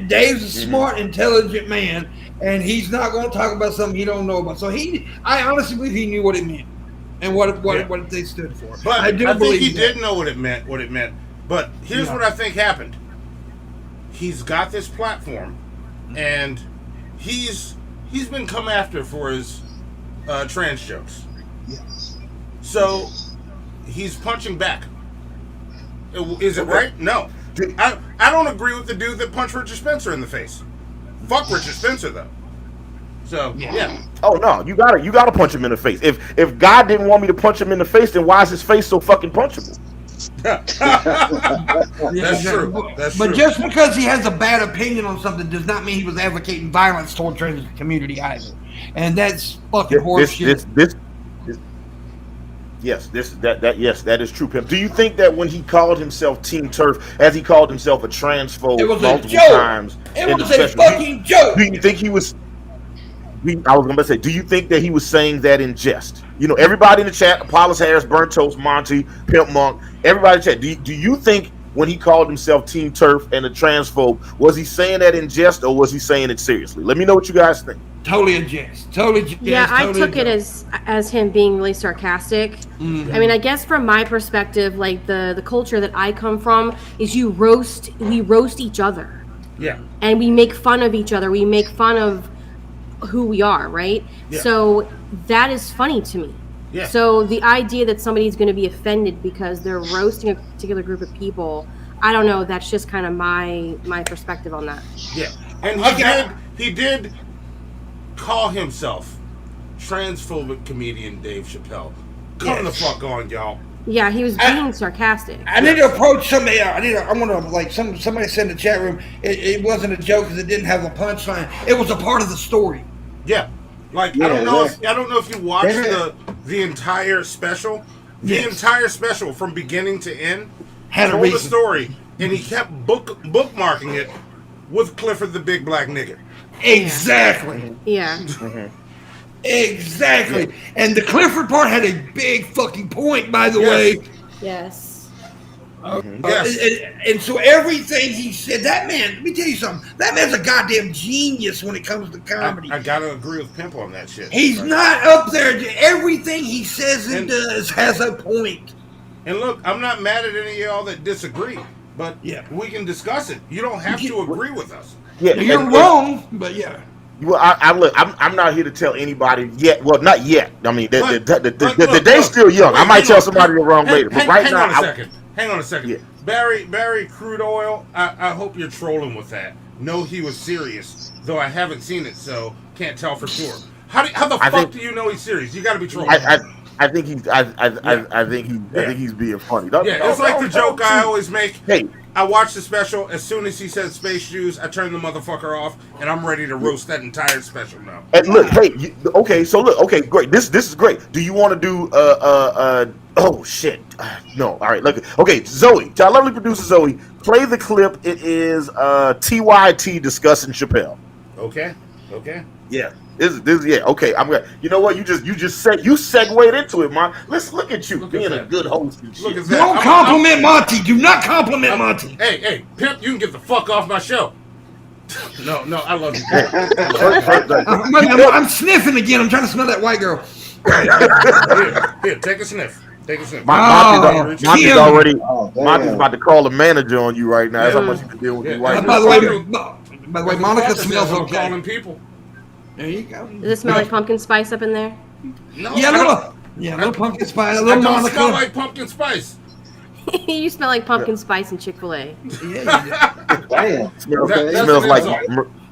Dave's a smart, intelligent man, and he's not going to talk about something he don't know about. So I honestly believe he knew what it meant and what they stood for. But I believe think he did know what it meant. But here's what I think happened. He's got this platform, and he's been come after for his trans jokes. Yes. So he's punching back. Is it right? No. I don't agree with the dude that punched Richard Spencer in the face. Fuck Richard Spencer though. So yeah. Oh no, you gotta punch him in the face. If God didn't want me to punch him in the face, then why is his face so fucking punchable? That's true. But just because he has a bad opinion on something does not mean he was advocating violence toward the trans community either. And that's fucking horseshit. Yes, that is true, Pimp. Do you think that when he called himself Team TERF, as he called himself a transphobe multiple times, it was a fucking joke. Do you think he was? I was going to say, do you think that he was saying that in jest? Everybody in the chat, Apollos Harris, Burnt Toast, Monty, Pimp Monk, everybody in the chat. Do you think when he called himself Team TERF and a transphobe, was he saying that in jest or was he saying it seriously? Let me know what you guys think. Totally a jest. Totally jest. Yeah, I took it as him being really sarcastic. Mm-hmm. I mean, I guess from my perspective, like the culture that I come from is we roast each other. Yeah. And we make fun of each other. We make fun of who we are, right? Yeah. So that is funny to me. Yeah. So the idea that somebody's going to be offended because they're roasting a particular group of people, I don't know. That's just kind of my perspective on that. Yeah, and he did call himself transphobic comedian Dave Chappelle. Come the fuck on, y'all. Yeah, he was being sarcastic. I need to approach somebody. I want to like somebody said in the chat room. It wasn't a joke because it didn't have a punchline. It was a part of the story. Yeah, like I don't know if you watched the entire special. The entire special from beginning to end told the story, and he kept bookmarking it with Clifford the Big Black Nigger. Exactly. Yeah. Exactly. And the Clifford part had a big fucking point, by the way. Yes. And so everything he said, that man, let me tell you something, that man's a goddamn genius when it comes to comedy. I gotta agree with Pimple on that shit. He's not up there. Everything he says and does has a point. And look, I'm not mad at any of y'all that disagree, but we can discuss it. You don't have to agree with us. Yeah, you're wrong, but yeah. Well, I'm not here to tell anybody yet. Well, not yet. I mean, the day's still young. I might tell somebody the wrong later, but right now, hang on a second. Yeah. Barry Crude Oil. I hope you're trolling with that. No, he was serious, though I haven't seen it, so can't tell for sure. How the fuck do you know he's serious? You got to be trolling. I think he's being funny. It's like the joke I always make. Hey, I watched the special. As soon as he said space shoes, I turned the motherfucker off, and I'm ready to roast that entire special now. And look, hey, okay, great. This is great. Do you want to do oh shit, no, all right. Look, okay, Zoe, our lovely producer Zoe, play the clip. It is TYT discussing Chappelle. Okay. Yeah. This okay. I'm gonna. You know what? You segued into it, man. Let's look at you being a good host and shit. Don't compliment Monty. Do not compliment Monty. Hey, Pimp, you can get the fuck off my show. No, I love you. I'm sniffing again. I'm trying to smell that white girl. Here, take a sniff. Monty's about to call the manager on you right now. That's how much you can deal with the white girl. By the way, Monica smells okay. Calling people. There you go. Does it smell like pumpkin spice up in there? No. A little pumpkin spice. A little Monica. Monica. Smell like pumpkin spice. You smell like pumpkin spice and Chick-fil-A. Damn. Smells like.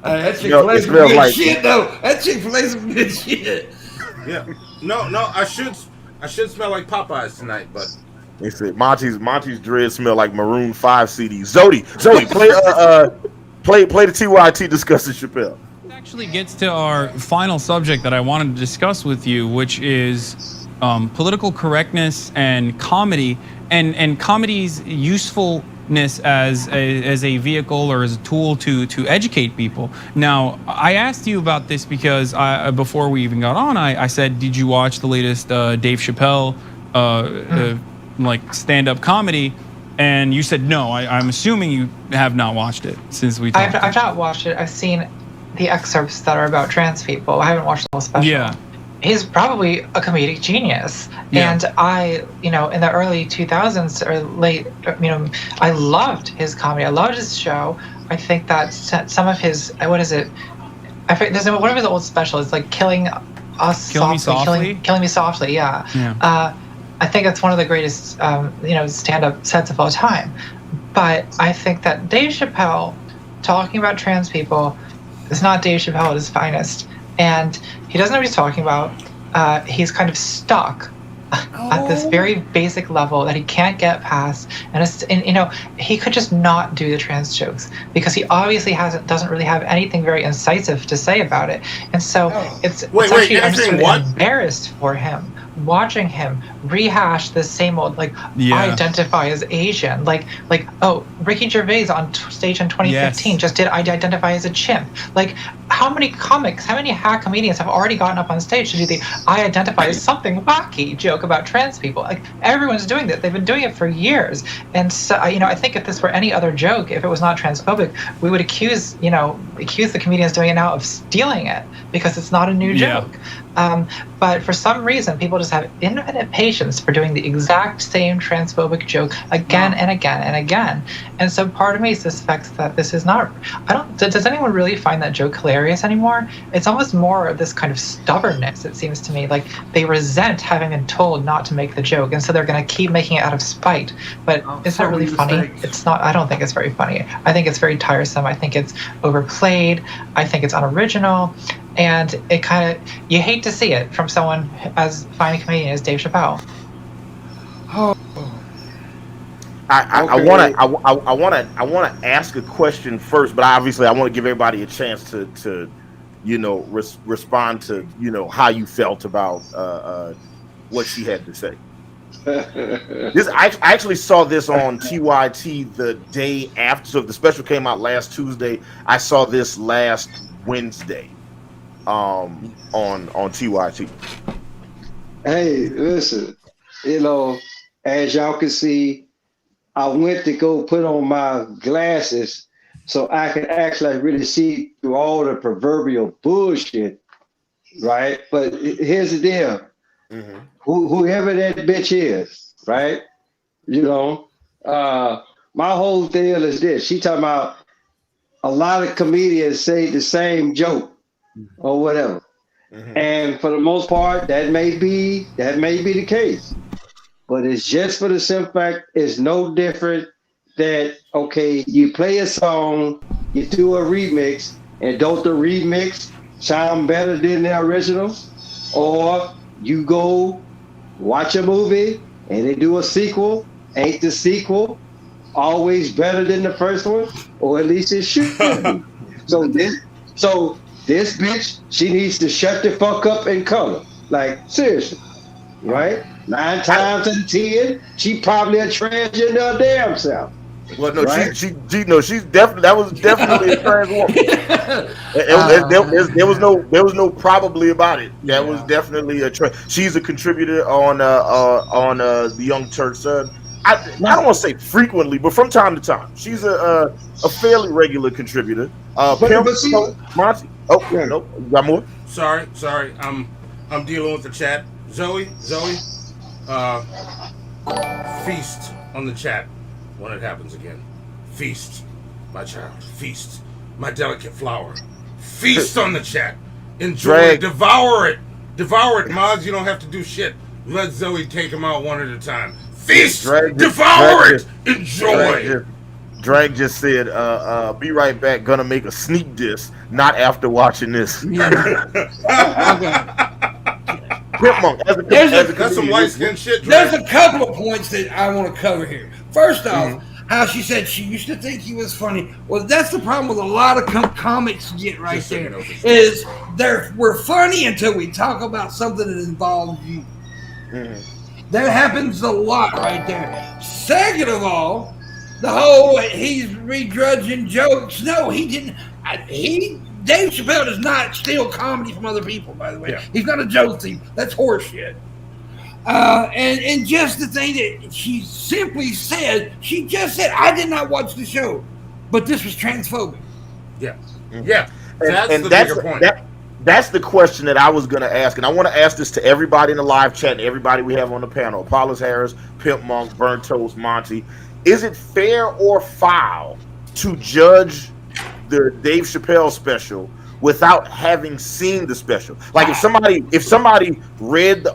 That Chick-fil-A's some good shit, though. That Chick-fil-A's some good shit. Yeah. No. I should smell like Popeyes tonight, but. They said Monty's dreads smell like Maroon 5 CDs. Zoe, play the TYT discussing Chappelle. Actually gets to our final subject that I wanted to discuss with you, which is political correctness and comedy, and comedy's usefulness as a vehicle or as a tool to educate people. Now, I asked you about this because before we even got on, I said, did you watch the latest Dave Chappelle like stand-up comedy? And you said no. I'm assuming you have not watched it since we talked. I've not watched it. I've seen the excerpts that are about trans people. I haven't watched the whole special. Yeah. He's probably a comedic genius. Yeah. And I, in the early 2000s or late, I loved his comedy. I loved his show. I think that some of his, what is it? I forget, there's one of his old specials. It's like Killing Me Softly, yeah. I think it's one of the greatest, stand-up sets of all time. But I think that Dave Chappelle talking about trans people is not Dave Chappelle at his finest. And he doesn't know what he's talking about. He's kind of stuck at this very basic level that he can't get past. And he could just not do the trans jokes because he obviously doesn't really have anything very incisive to say about it. And so I'm just embarrassed for him. Watching him rehash the same old I identify as Asian, Ricky Gervais on stage in 2015 just did I identify as a chimp. Like, how many hack comedians have already gotten up on stage to do the I identify as something wacky joke about trans people? Like, everyone's doing that. They've been doing it for years. And so I think if this were any other joke, if it was not transphobic, we would accuse the comedians doing it now of stealing it because it's not a new joke. But for some reason, people just have infinite patience for doing the exact same transphobic joke again and again and again. And so part of me suspects that this is not, does anyone really find that joke hilarious anymore? It's almost more of this kind of stubbornness, it seems to me. Like, they resent having been told not to make the joke, and so they're going to keep making it out of spite. But it's not really funny. It's not, I don't think it's very funny. I think it's very tiresome. I think it's overplayed. I think it's unoriginal. And it kind of, you hate to see it from someone as fine a comedian as Dave Chappelle. I want to ask a question first, but obviously I want to give everybody a chance to respond to how you felt about what she had to say. I actually saw this on TYT the day after. So the special came out last Tuesday. I saw this last Wednesday on TYT. Hey, listen, as y'all can see, I went to go put on my glasses so I could actually really see through all the proverbial bullshit, right? But here's the deal. Mm-hmm. Whoever that bitch is, right? My whole deal is this. She talking about a lot of comedians say the same joke or whatever. Mm-hmm. And for the most part, that may be the case. But it's just for the simple fact it's no different that, okay, you play a song, you do a remix, and don't the remix sound better than the original? Or you go watch a movie and they do a sequel, ain't the sequel always better than the first one? Or at least it should be. So this bitch, she needs to shut the fuck up and color. Like, seriously, right? 9 times out of 10, she probably a transgender her damn self. Well, no, right? she's definitely, that was definitely a trans woman. There was no probably about it. That was definitely a trans. She's a contributor on the Young Turks. I don't want to say frequently, but from time to time, she's a fairly regular contributor. Monty. Oh, no, got more. Sorry. I'm dealing with the chat. Zoe, feast on the chat when it happens again. Feast, my child. Feast, my delicate flower. Feast on the chat. Enjoy, devour it, Mods. You don't have to do shit. Let Zoe take them out one at a time. Feast, devour it, enjoy. Drag just said, be right back, gonna make a sneak diss, not after watching this. Pimp Monk, that's some light skin shit. There's a couple of points that I want to cover here. First off, how she said she used to think he was funny. Well, that's the problem with a lot of comics get right there. Is we're funny until we talk about something that involves you. That happens a lot right there. Second of all, the whole he's redrudging jokes. No, he didn't. Dave Chappelle does not steal comedy from other people, by the way. Yeah. He's not a joke thief. That's horseshit. And just the thing that she simply said, she just said, I did not watch the show, but this was transphobic. Yeah. Yeah. That's the bigger point. That's the question that I was going to ask. And I want to ask this to everybody in the live chat and everybody we have on the panel. Apollos Harris, Pimp Monk, Burnt Toast, Monty. Is it fair or foul to judge the Dave Chappelle special without having seen the special? Like if somebody read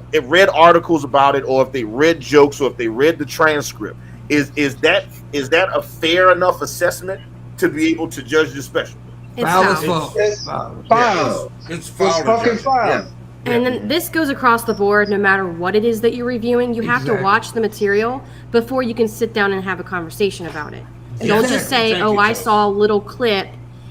articles about it, or if they read jokes, or if they read the transcript, is that a fair enough assessment to be able to judge the special? It's foul. It's foul. It's foul. Fucking foul. Yeah. And then this goes across the board, no matter what it is that you're reviewing. You have to watch the material before you can sit down and have a conversation about it. Don't just say, I saw a little clip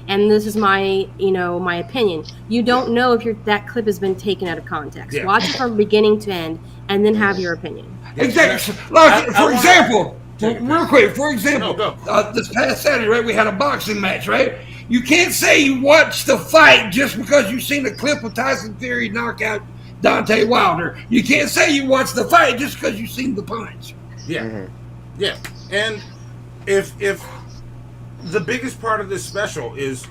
and this is my opinion. You don't know if that clip has been taken out of context. Yeah. Watch it from beginning to end and then have your opinion. Exactly. Like, for example, real quick, this past Saturday, right, we had a boxing match, right? You can't say you watched the fight just because you've seen a clip of Tyson Fury knock out Deontay Wilder. You can't say you watched the fight just because you've seen the punch. Yeah. Yeah. And if the biggest part of this special is,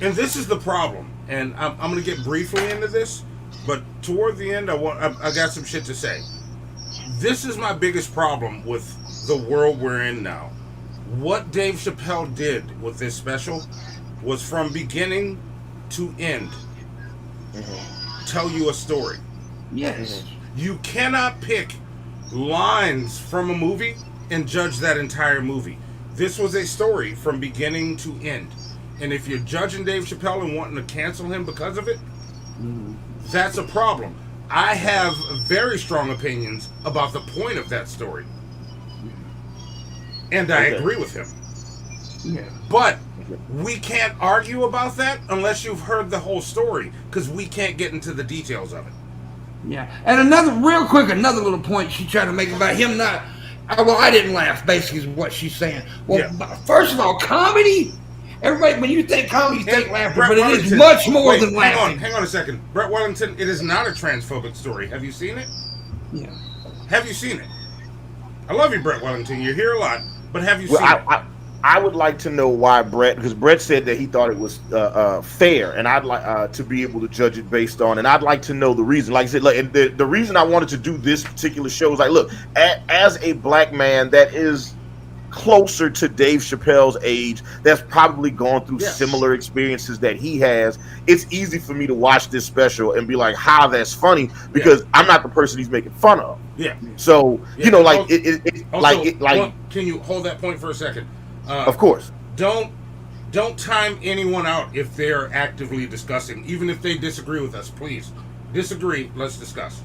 and this is the problem, and I'm going to get briefly into this, but toward the end, I got some shit to say. This is my biggest problem with the world we're in now. What Dave Chappelle did with this special was from beginning to end tell you a story. Yes. You cannot pick lines from a movie and judge that entire movie. This was a story from beginning to end. And if you're judging Dave Chappelle and wanting to cancel him because of it, that's a problem. I have very strong opinions about the point of that story. And I agree with him. Yeah. But we can't argue about that unless you've heard the whole story, because we can't get into the details of it. Yeah. And another little point she tried to make about him not. Well, I didn't laugh. Basically, is what she's saying. Well, first of all, comedy. Everybody, when you think comedy, you think laughter, but it is much more than laughing. Hang on a second. Brett Wellington, it is not a transphobic story. Have you seen it? Yeah. Have you seen it? I love you, Brett Wellington. You're here a lot, but have you seen it? I would like to know why Brett, because Brett said that he thought it was fair, and I'd like to be able to judge it based on, and I'd like to know the reason. Like I said, and the reason I wanted to do this particular show is like, look, as a black man that is closer to Dave Chappelle's age, that's probably gone through similar experiences that he has, it's easy for me to watch this special and be like, how that's funny, because I'm not the person he's making fun of. Yeah. So, you know, like, can you hold that point for a second? Of course. Don't time anyone out if they're actively discussing, even if they disagree with us. Please disagree. Let's discuss.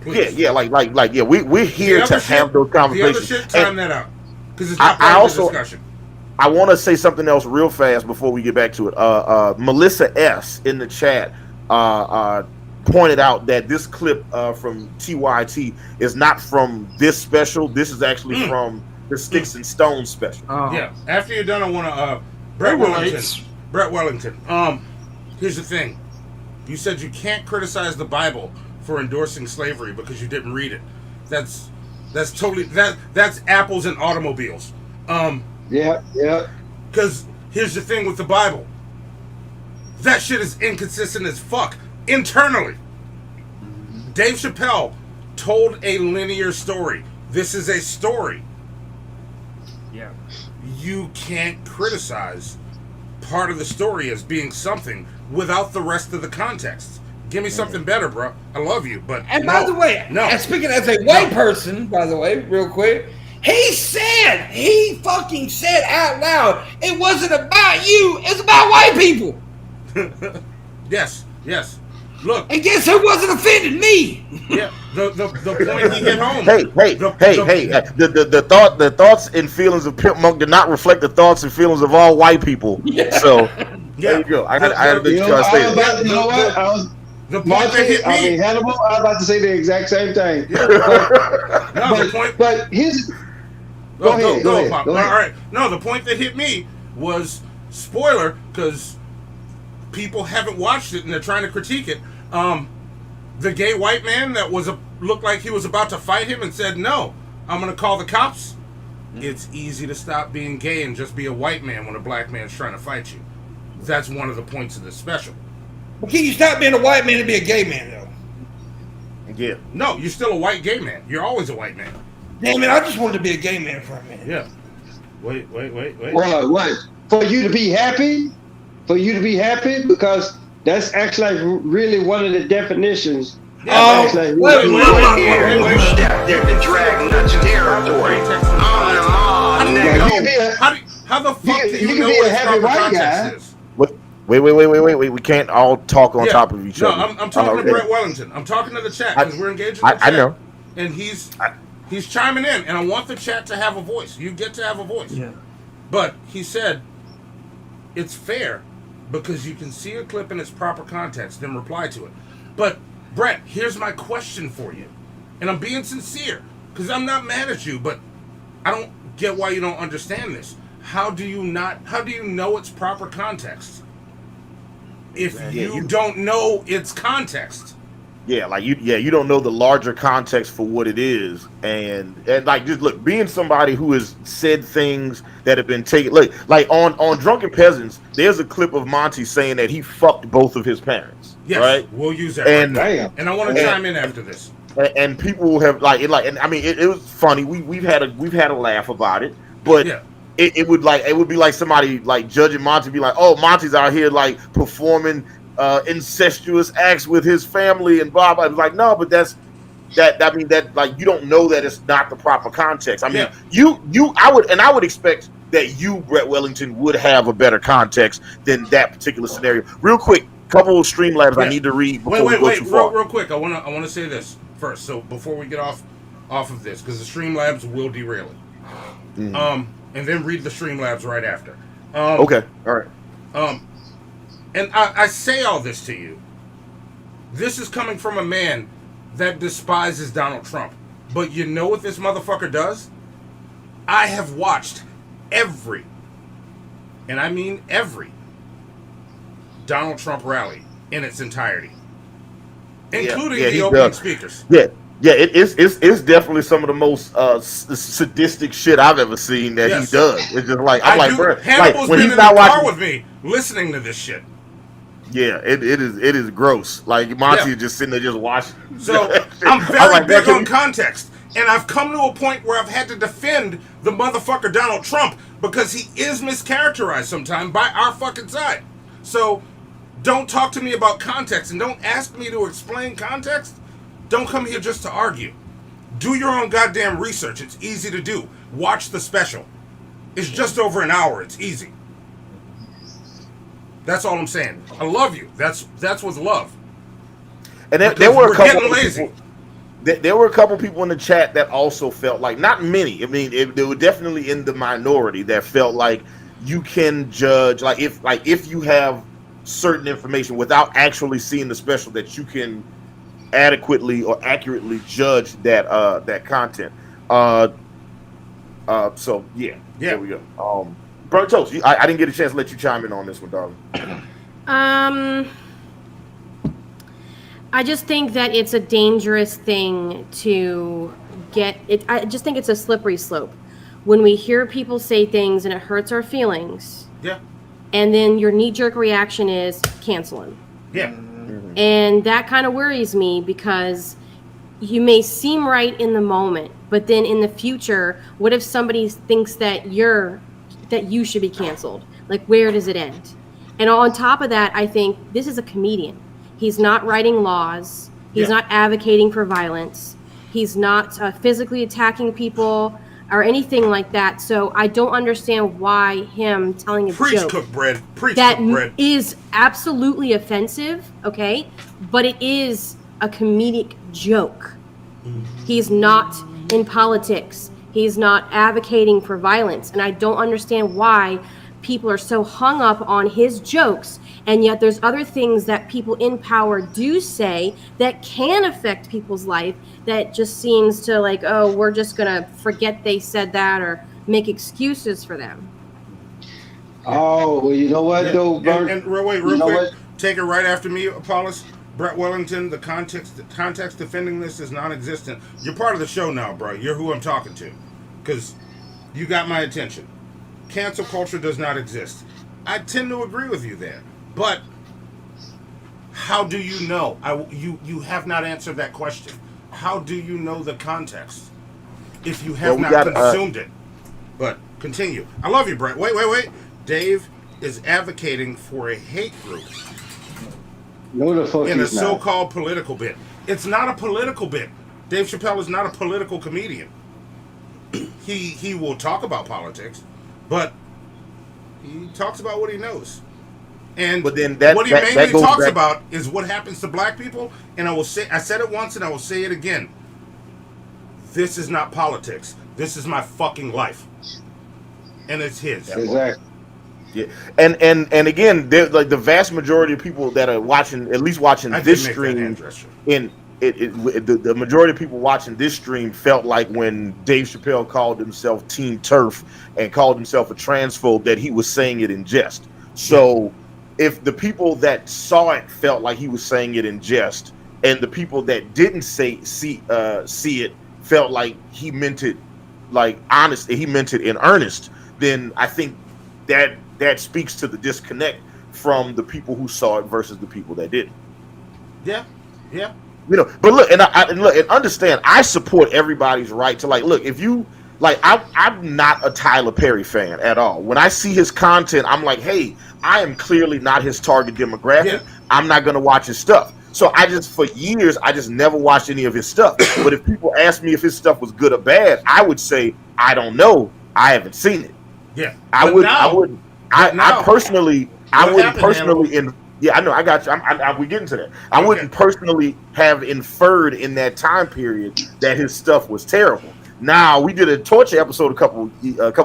Please. Yeah. We're here to have those conversations. The other shit, time that out, because it's not part of the discussion. I want to say something else real fast before we get back to it. Melissa S in the chat pointed out that this clip from TYT is not from this special. This is actually from the Sticks and Stones special. Yeah. After you're done, I want to Brett Wellington. Here's the thing. You said you can't criticize the Bible for endorsing slavery because you didn't read it. That's totally that's apples and automobiles. Yeah. Because here's the thing with the Bible. That shit is inconsistent as fuck internally. Dave Chappelle told a linear story. This is a story. Yeah. You can't criticize part of the story as being something without the rest of the context. Give me something better, bro. I love you, but by the way, and speaking as a white person, by the way, real quick, he fucking said out loud, it wasn't about you, it's about white people. Yes. Look, and guess who wasn't offended? Me. Yeah, the point he hit home. The thoughts and feelings of Pimp Monk did not reflect the thoughts and feelings of all white people. Yeah. So there you go. I had to say that. You know what? The point that hit me. Hannibal, I was about to say the exact same thing. But here's. Go ahead. All right. No, the point that hit me was spoiler, because people haven't watched it and they're trying to critique it. The gay white man that looked like he was about to fight him and said, "No, I'm going to call the cops." It's easy to stop being gay and just be a white man when a black man's trying to fight you. That's one of the points of this special. But can you stop being a white man and be a gay man, though? Yeah. No, you're still a white gay man. You're always a white man. Damn it, I just wanted to be a gay man for a minute. Yeah. Wait. Well, what? For you to be happy? Because that's actually really one of the definitions. Wait. Step into drag nuts territory. How the fuck do you know be a what happy proper white guy. context is? Wait. We can't all talk on top of each other. No, I'm talking to Brett Wellington. I'm talking to the chat because we're engaged in the chat. I know. And he's chiming in, and I want the chat to have a voice. You get to have a voice. Yeah. But he said it's fair because you can see a clip in its proper context, then reply to it. But Brett, here's my question for you, and I'm being sincere because I'm not mad at you, but I don't get why you don't understand this. How do you know its proper context if you don't know its context? Yeah, you don't know the larger context for what it is, and like, just look, being somebody who has said things that have been taken, like on Drunken Peasants, there's a clip of Monty saying that he fucked both of his parents. Yes, right? We'll use that. And I want to chime in after this. And people have and I mean, it was funny. We've had a laugh about it, but. Yeah. It would be like somebody like judging Monty, be like, oh, Monty's out here like performing incestuous acts with his family and blah blah. It's like, no, but I mean like you don't know that it's not the proper context. I mean, I would expect that you, Brett Wellington, would have a better context than that particular scenario. Real quick, couple of Streamlabs I need to read before we go too far. Real quick, I want to say this first. So before we get off of this, because the Streamlabs will derail it. and then read the Streamlabs right after. Okay, all right. And I say all this to you. This is coming from a man that despises Donald Trump. But you know what this motherfucker does? I have watched every, and I mean every, Donald Trump rally in its entirety, including the opening speakers. Yeah, it's definitely some of the most sadistic shit I've ever seen that he does. It's just like bro, Hannibal's when been he's in not the car watching with me listening to this shit. Yeah, it is gross. Like Monty is just sitting there just watching. So I'm very big on context. And I've come to a point where I've had to defend the motherfucker Donald Trump because he is mischaracterized sometimes by our fucking side. So don't talk to me about context and don't ask me to explain context. Don't come here just to argue. Do your own goddamn research. It's easy to do. Watch the special. It's just over an hour. It's easy. That's all I'm saying. I love you. That's with love. And there were a couple of people. There were a couple people in the chat that also felt like, not many. I mean, they were definitely in the minority that felt like you can judge, like if you have certain information without actually seeing the special, that you can adequately or accurately judge that content. So there we go. Bro Toast, I didn't get a chance to let you chime in on this one, darling. I just think that it's a dangerous thing to get it. I just think it's a slippery slope when we hear people say things and it hurts our feelings. Yeah. And then your knee-jerk reaction is cancel him. Yeah. And that kind of worries me because you may seem right in the moment, but then in the future, what if somebody thinks that you should be canceled? Like, where does it end? And on top of that, I think this is a comedian. He's not writing laws. He's not advocating for violence. He's not physically attacking people or anything like that. So I don't understand why him telling a joke that is absolutely offensive, okay? But it is a comedic joke. He's not in politics. He's not advocating for violence. And I don't understand why people are so hung up on his jokes, and yet there's other things that people in power do say that can affect people's life that just seems to like, oh, we're just gonna forget they said that or make excuses for them. Oh, well, you know what though, Bert? And real quick, take it right after me, Apollos. Brett Wellington, the context defending this is non-existent. You're part of the show now, bro. You're who I'm talking to, because you got my attention. Cancel culture does not exist. I tend to agree with you there. But how do you know? You have not answered that question. How do you know the context if you have not consumed it? But continue. I love you, Brett. Wait. Dave is advocating for a hate group in a so-called political bit. It's not a political bit. Dave Chappelle is not a political comedian. He will talk about politics, but he talks about what he knows. And what he mainly talks about is what happens to black people. And I said it once and I will say it again. This is not politics. This is my fucking life. And it's his. Exactly. Yeah. And again, like the vast majority of people that are watching, at least watching this stream, the majority of people watching this stream felt like when Dave Chappelle called himself Team Turf and called himself a transphobe, that he was saying it in jest. So if the people that saw it felt like he was saying it in jest, and the people that didn't see it felt like he meant it like honest, he meant it in earnest, then I think that speaks to the disconnect from the people who saw it versus the people that didn't. Yeah. You know, but look, and understand, I support everybody's right to look, if you I'm not a Tyler Perry fan at all. When I see his content, I'm like, hey, I am clearly not his target demographic. Yeah. I'm not gonna watch his stuff. So for years, I just never watched any of his stuff. But if people ask me if his stuff was good or bad, I would say, I don't know. I haven't seen it. Yeah. I wouldn't personally, yeah, I know. I got you. We getting to that. I wouldn't personally have inferred in that time period that his stuff was terrible. Now we did a torture episode a couple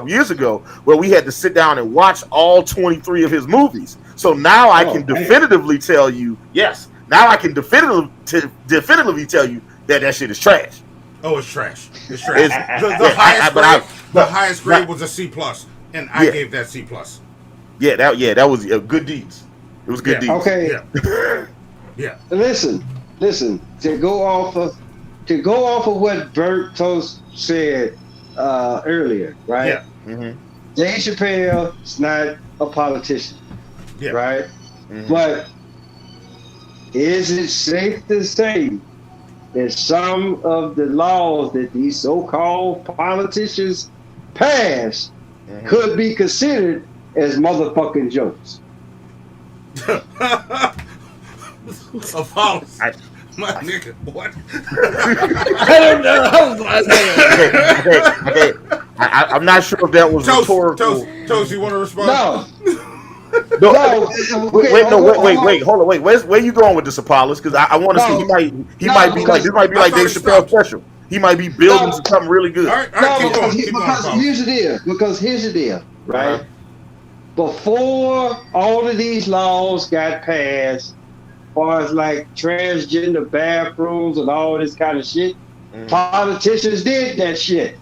years ago where we had to sit down and watch all 23 of his movies. So now I can definitively tell you, yes. Now I can definitively tell you that shit is trash. Oh, it's trash. It's trash. The highest grade was a C+, and I gave that C+. Yeah, that was good deeds. It was good deeds. Okay. Yeah. Listen. To go off of what Bert Toast said earlier, right? Yeah. Mm-hmm. Dave Chappelle is not a politician, right? Mm-hmm. But is it safe to say that some of the laws that these so-called politicians pass could be considered as motherfucking jokes? Apologies. My nigga, what? I don't know. I'm not sure if that was rhetorical. Toast, you want to respond? No. Wait, hold on, where you going with this, Apollos? Because I want to see he might be like Dave Chappelle special. He might be building something really good. Because here's the deal, right? Before all of these laws got passed, as far as like transgender bathrooms and all this kind of shit, politicians did that shit.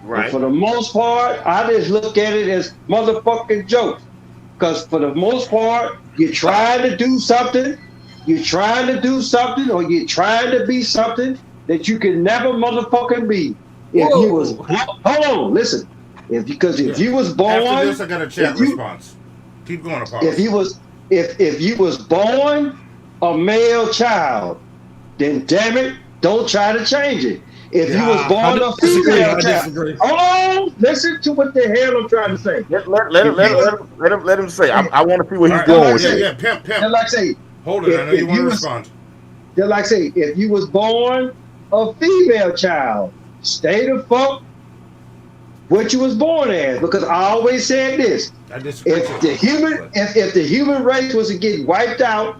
Right. And for the most part, I just look at it as motherfucking jokes. Because for the most part, you're trying to do something, or you're trying to be something that you can never motherfucking be. If you was, hold on, listen. If you was born, after this, I got a chat response. Keep going, Apollo. If you was born a male child, then damn it, don't try to change it. If you was born a female child, hold on, listen to what the hell I'm trying to say. Let him say. I want to see where he's going with it. Yeah, pimp. Like say, hold it. I know you want to respond. Just like say, if you was born a female child, stay the fuck what you was born as. Because I always said this: if the human race was to get wiped out,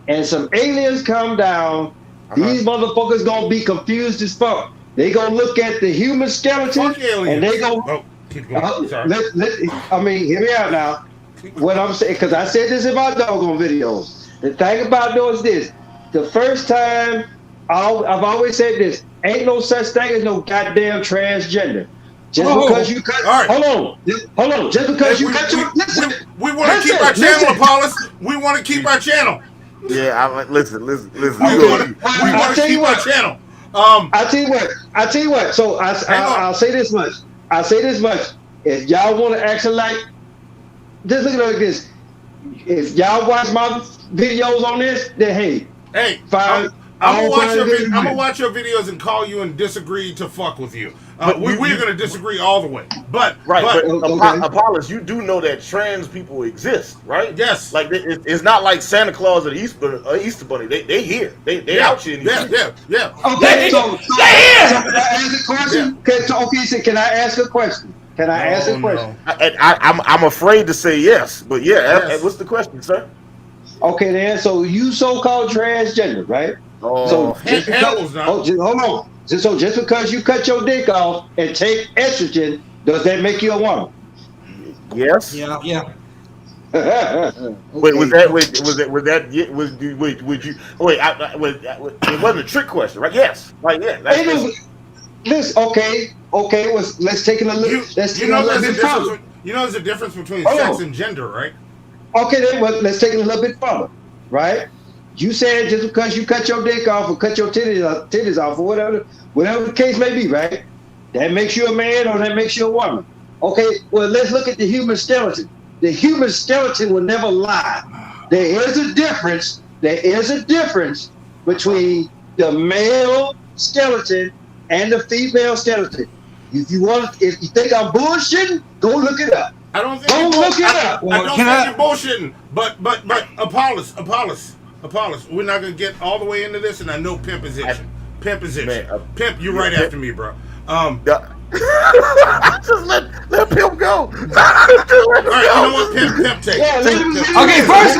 and some aliens come down, these motherfuckers gonna be confused as fuck. They gonna look at the human skeleton and they gonna. Keep going. Sorry. Hear me out now. What I'm saying, because I said this in my doggone videos. The thing about it is this: the first time I've always said this: ain't no such thing as no goddamn transgender. Just because you cut, hold on. Just because you cut your listen. We want to keep our channel, Apollos. We want to keep our channel. Yeah, listen. We want to keep our channel. I tell you what. So I'll say this much. If y'all want to act like, just look at it like this. If y'all watch my videos on this, then hey, fine. I'm gonna watch your videos and call you and disagree to fuck with you. We're gonna disagree all the way. But Apollos, you do know that trans people exist, right? Yes. Like it's not like Santa Claus or Easter Bunny. They here. They out here. Yeah. Okay, so can I ask a question? Can I ask a question? No. I'm afraid to say yes, but yes. What's the question, sir? Okay, then. So you so-called transgender, right? Oh, hold on. So just because you cut your dick off and take estrogen, does that make you a woman? Yes. Yeah. Wait, was that? It wasn't a trick question, right? Yes. Like Listen, okay. Let's take it a little. There's a difference between sex and gender, right? Okay, then let's take it a little bit further, right? You said just because you cut your dick off or cut your titties off or whatever the case may be, right? That makes you a man or that makes you a woman. Okay, well, let's look at the human skeleton. The human skeleton will never lie. There is a difference between the male skeleton and the female skeleton. If you think I'm bullshitting, go look it up. I don't think you're bullshitting. But Apollos, we're not gonna get all the way into this, and I know Pimp is itching. Pimp, you're right after me, bro. Just let Pimp go. All right, you know what? Pimp take. Okay, first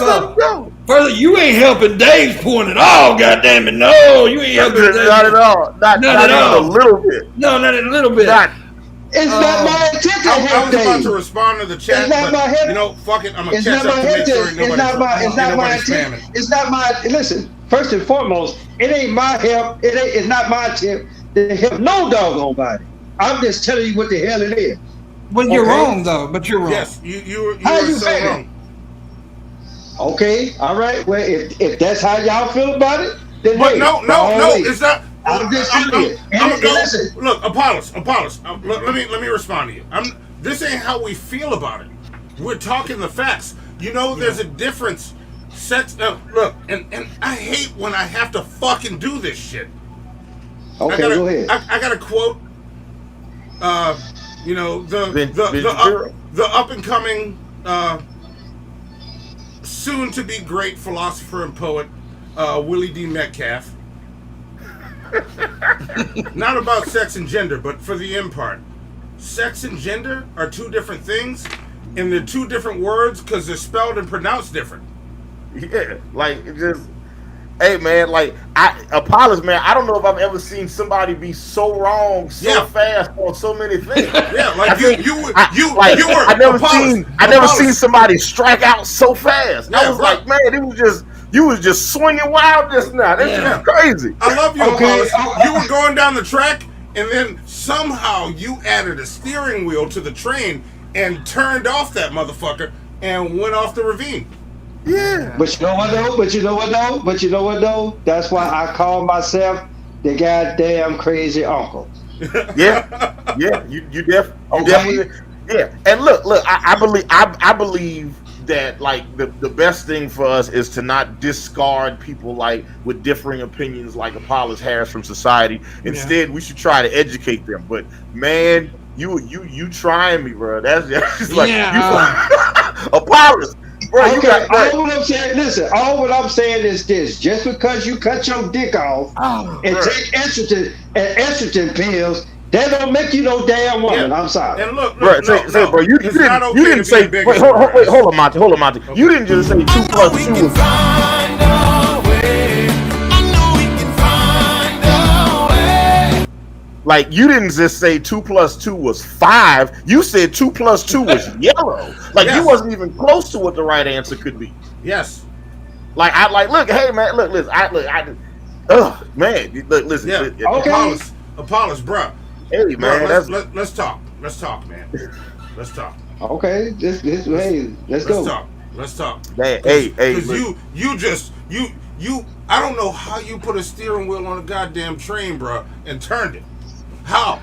of all, Further, you ain't helping Dave's point at all, goddamn it. No, you ain't helping Dave. Not at all. Not at even all. a little bit. No, not even a little bit. It's not my intent to help I was about Dave. to respond to the chat, It's not my but head. you know, fuck it. I'm gonna It's catch not up my to make sure intent. It's not my nobody's intent. spamming. It's not my. Listen, first and foremost, it ain't my help. It's not my tip to help no doggone body. I'm just telling you what the hell it is. Well, you're wrong though. But you're wrong. Yes, you How are you so figure? wrong. Okay, all right. Well, if that's how y'all feel about it, then But hey, no, it's not. I'm just telling you. I'm gonna go. Listen. Look, Apollos. Let me respond to you. This ain't how we feel about it. We're talking the facts. You know, there's a difference. Look, and I hate when I have to fucking do this shit. Okay, go ahead. I got to quote. You know, the up and coming, soon to be great philosopher and poet, Willie D. Metcalf. Not about sex and gender, but for the M part. Sex and gender are two different things, and they're two different words because they're spelled and pronounced different. Yeah, like it just. Hey man, like Apollos, man. I don't know if I've ever seen somebody be so wrong so fast on so many things. Yeah, like I never seen somebody strike out so fast. I was like, man, you was just swinging wild just now. That's just crazy. I love you, Apollos. You were going down the track, and then somehow you added a steering wheel to the train and turned off that motherfucker and went off the ravine. Yeah. But you know what though? That's why I call myself the goddamn crazy uncle. Yeah, you definitely. Yeah, and look, I believe that like the best thing for us is to not discard people like with differing opinions like Apollos has from society. Instead, we should try to educate them. But man, you trying me, bro? That's just like Apollos. Bro, okay, all what I'm saying, listen, all what I'm saying is this: just because you cut your dick off and take estrogen pills, that don't make you no damn woman. I'm sorry. And look, bro, you didn't say. Wait, hold on, Monty. You didn't just say 2 + 2 was. Like you didn't just say 2 + 2 was 5. You said 2 + 2 was yellow. Like you wasn't even close to what the right answer could be. Yes. Like look, hey man, look, listen, man, look, listen. Okay. Apollos, bro. Hey man, let's talk. Let's talk, man. Let's talk. Okay, let's go. Let's talk. Hey, because you. I don't know how you put a steering wheel on a goddamn train, bro, and turned it. How?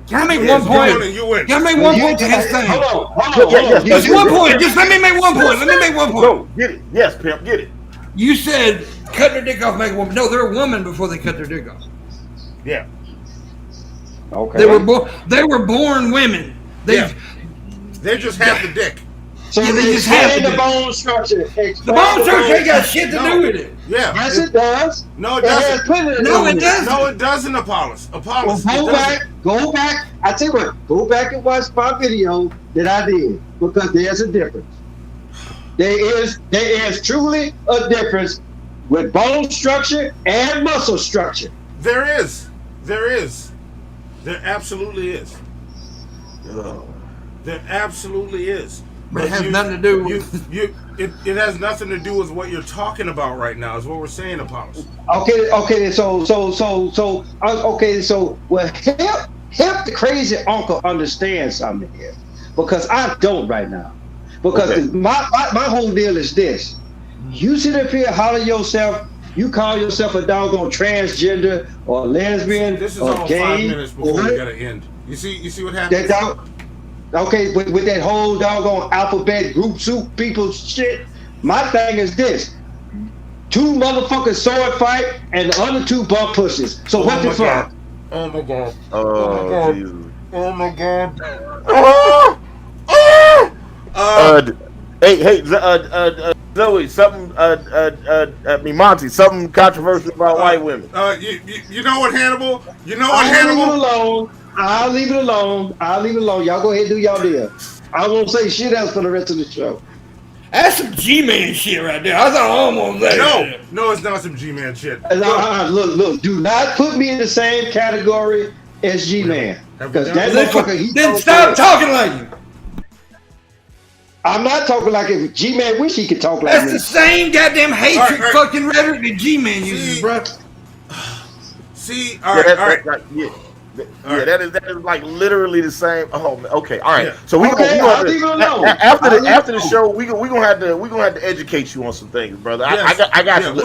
Can I make one point? Can I make one point to his thing? Hold on. Just one point. Just let me make one point. No, get it. Yes, pimp, get it. You said cut their dick off, make a woman. No, they're a woman before they cut their dick off. Yeah. Okay. They were born women. They just have the dick. So they just have the bone structure. The bone structure ain't got shit to do with it. Yeah. Yes, it does. No, it doesn't. No, it doesn't. No, it doesn't, Apollos. Well, go back. I tell you what, go back and watch my video that I did because there's a difference. There is truly a difference with bone structure and muscle structure. There is. There absolutely is. There absolutely is. But it has nothing to do with it has nothing to do with what you're talking about right now, is what we're saying, Apollos. Okay, so well, help the crazy uncle understand something here. Because I don't right now. Because my whole deal is this. You sit up here holler yourself, you call yourself a doggone transgender or lesbian this is or all gay. 5 minutes before we gotta end. You see what happens? Okay, with that whole doggone alphabet group soup people shit, my thing is this. 2 motherfuckers sword fight and the other 2 bump pussies. So what the fuck? Oh my god. Oh, Jesus. Oh my god. Hey, Zoe, something, Monty, something controversial about white women. You know what, Hannibal? Hannibal? I'll leave it alone. Y'all go ahead and do y'all deal. I won't say shit else for the rest of the show. That's some G-Man shit right there. I thought almost that. No, it's not some G-Man shit. Look, do not put me in the same category as G-Man. Because that motherfucker, he then stop talking like you. I'm not talking like if G-Man wish he could talk like That's me. the same goddamn hatred fucking rhetoric that G-Man uses, bro. See, that is like literally the same. Oh, okay, all right. Yeah. So we Okay, I'll leave it alone. after the show, we gonna have to educate you on some things, brother. Yes. I got you. We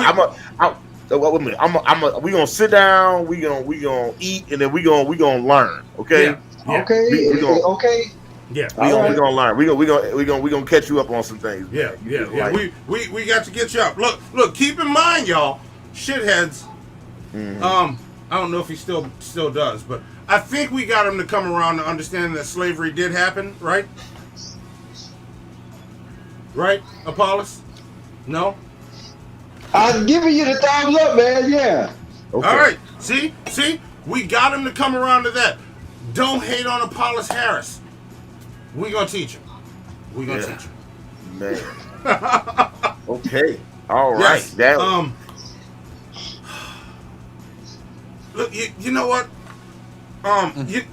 we gonna sit down. We gonna eat, and then we gonna learn. Okay. Yeah. Okay. Okay. Yeah. We gonna learn. We gonna catch you up on some things. Yeah. Like, We got to get you up. Look. Keep in mind, y'all, shitheads. I don't know if he still does, but I think we got him to come around to understand that slavery did happen, right? Right, Apollos? No? I'm giving you the thumbs up, man. Yeah. Okay. All right. See? We got him to come around to that. Don't hate on Apollos Harris. We gonna teach him. We gonna teach him. Man. Okay. All right. Yes. Look, you know what?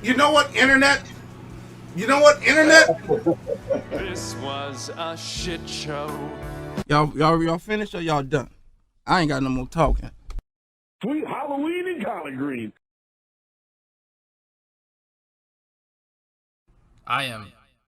You know what, internet? You know what, internet? This was a shit show. Y'all finished or y'all done? I ain't got no more talking. Sweet Halloween in collard green. I am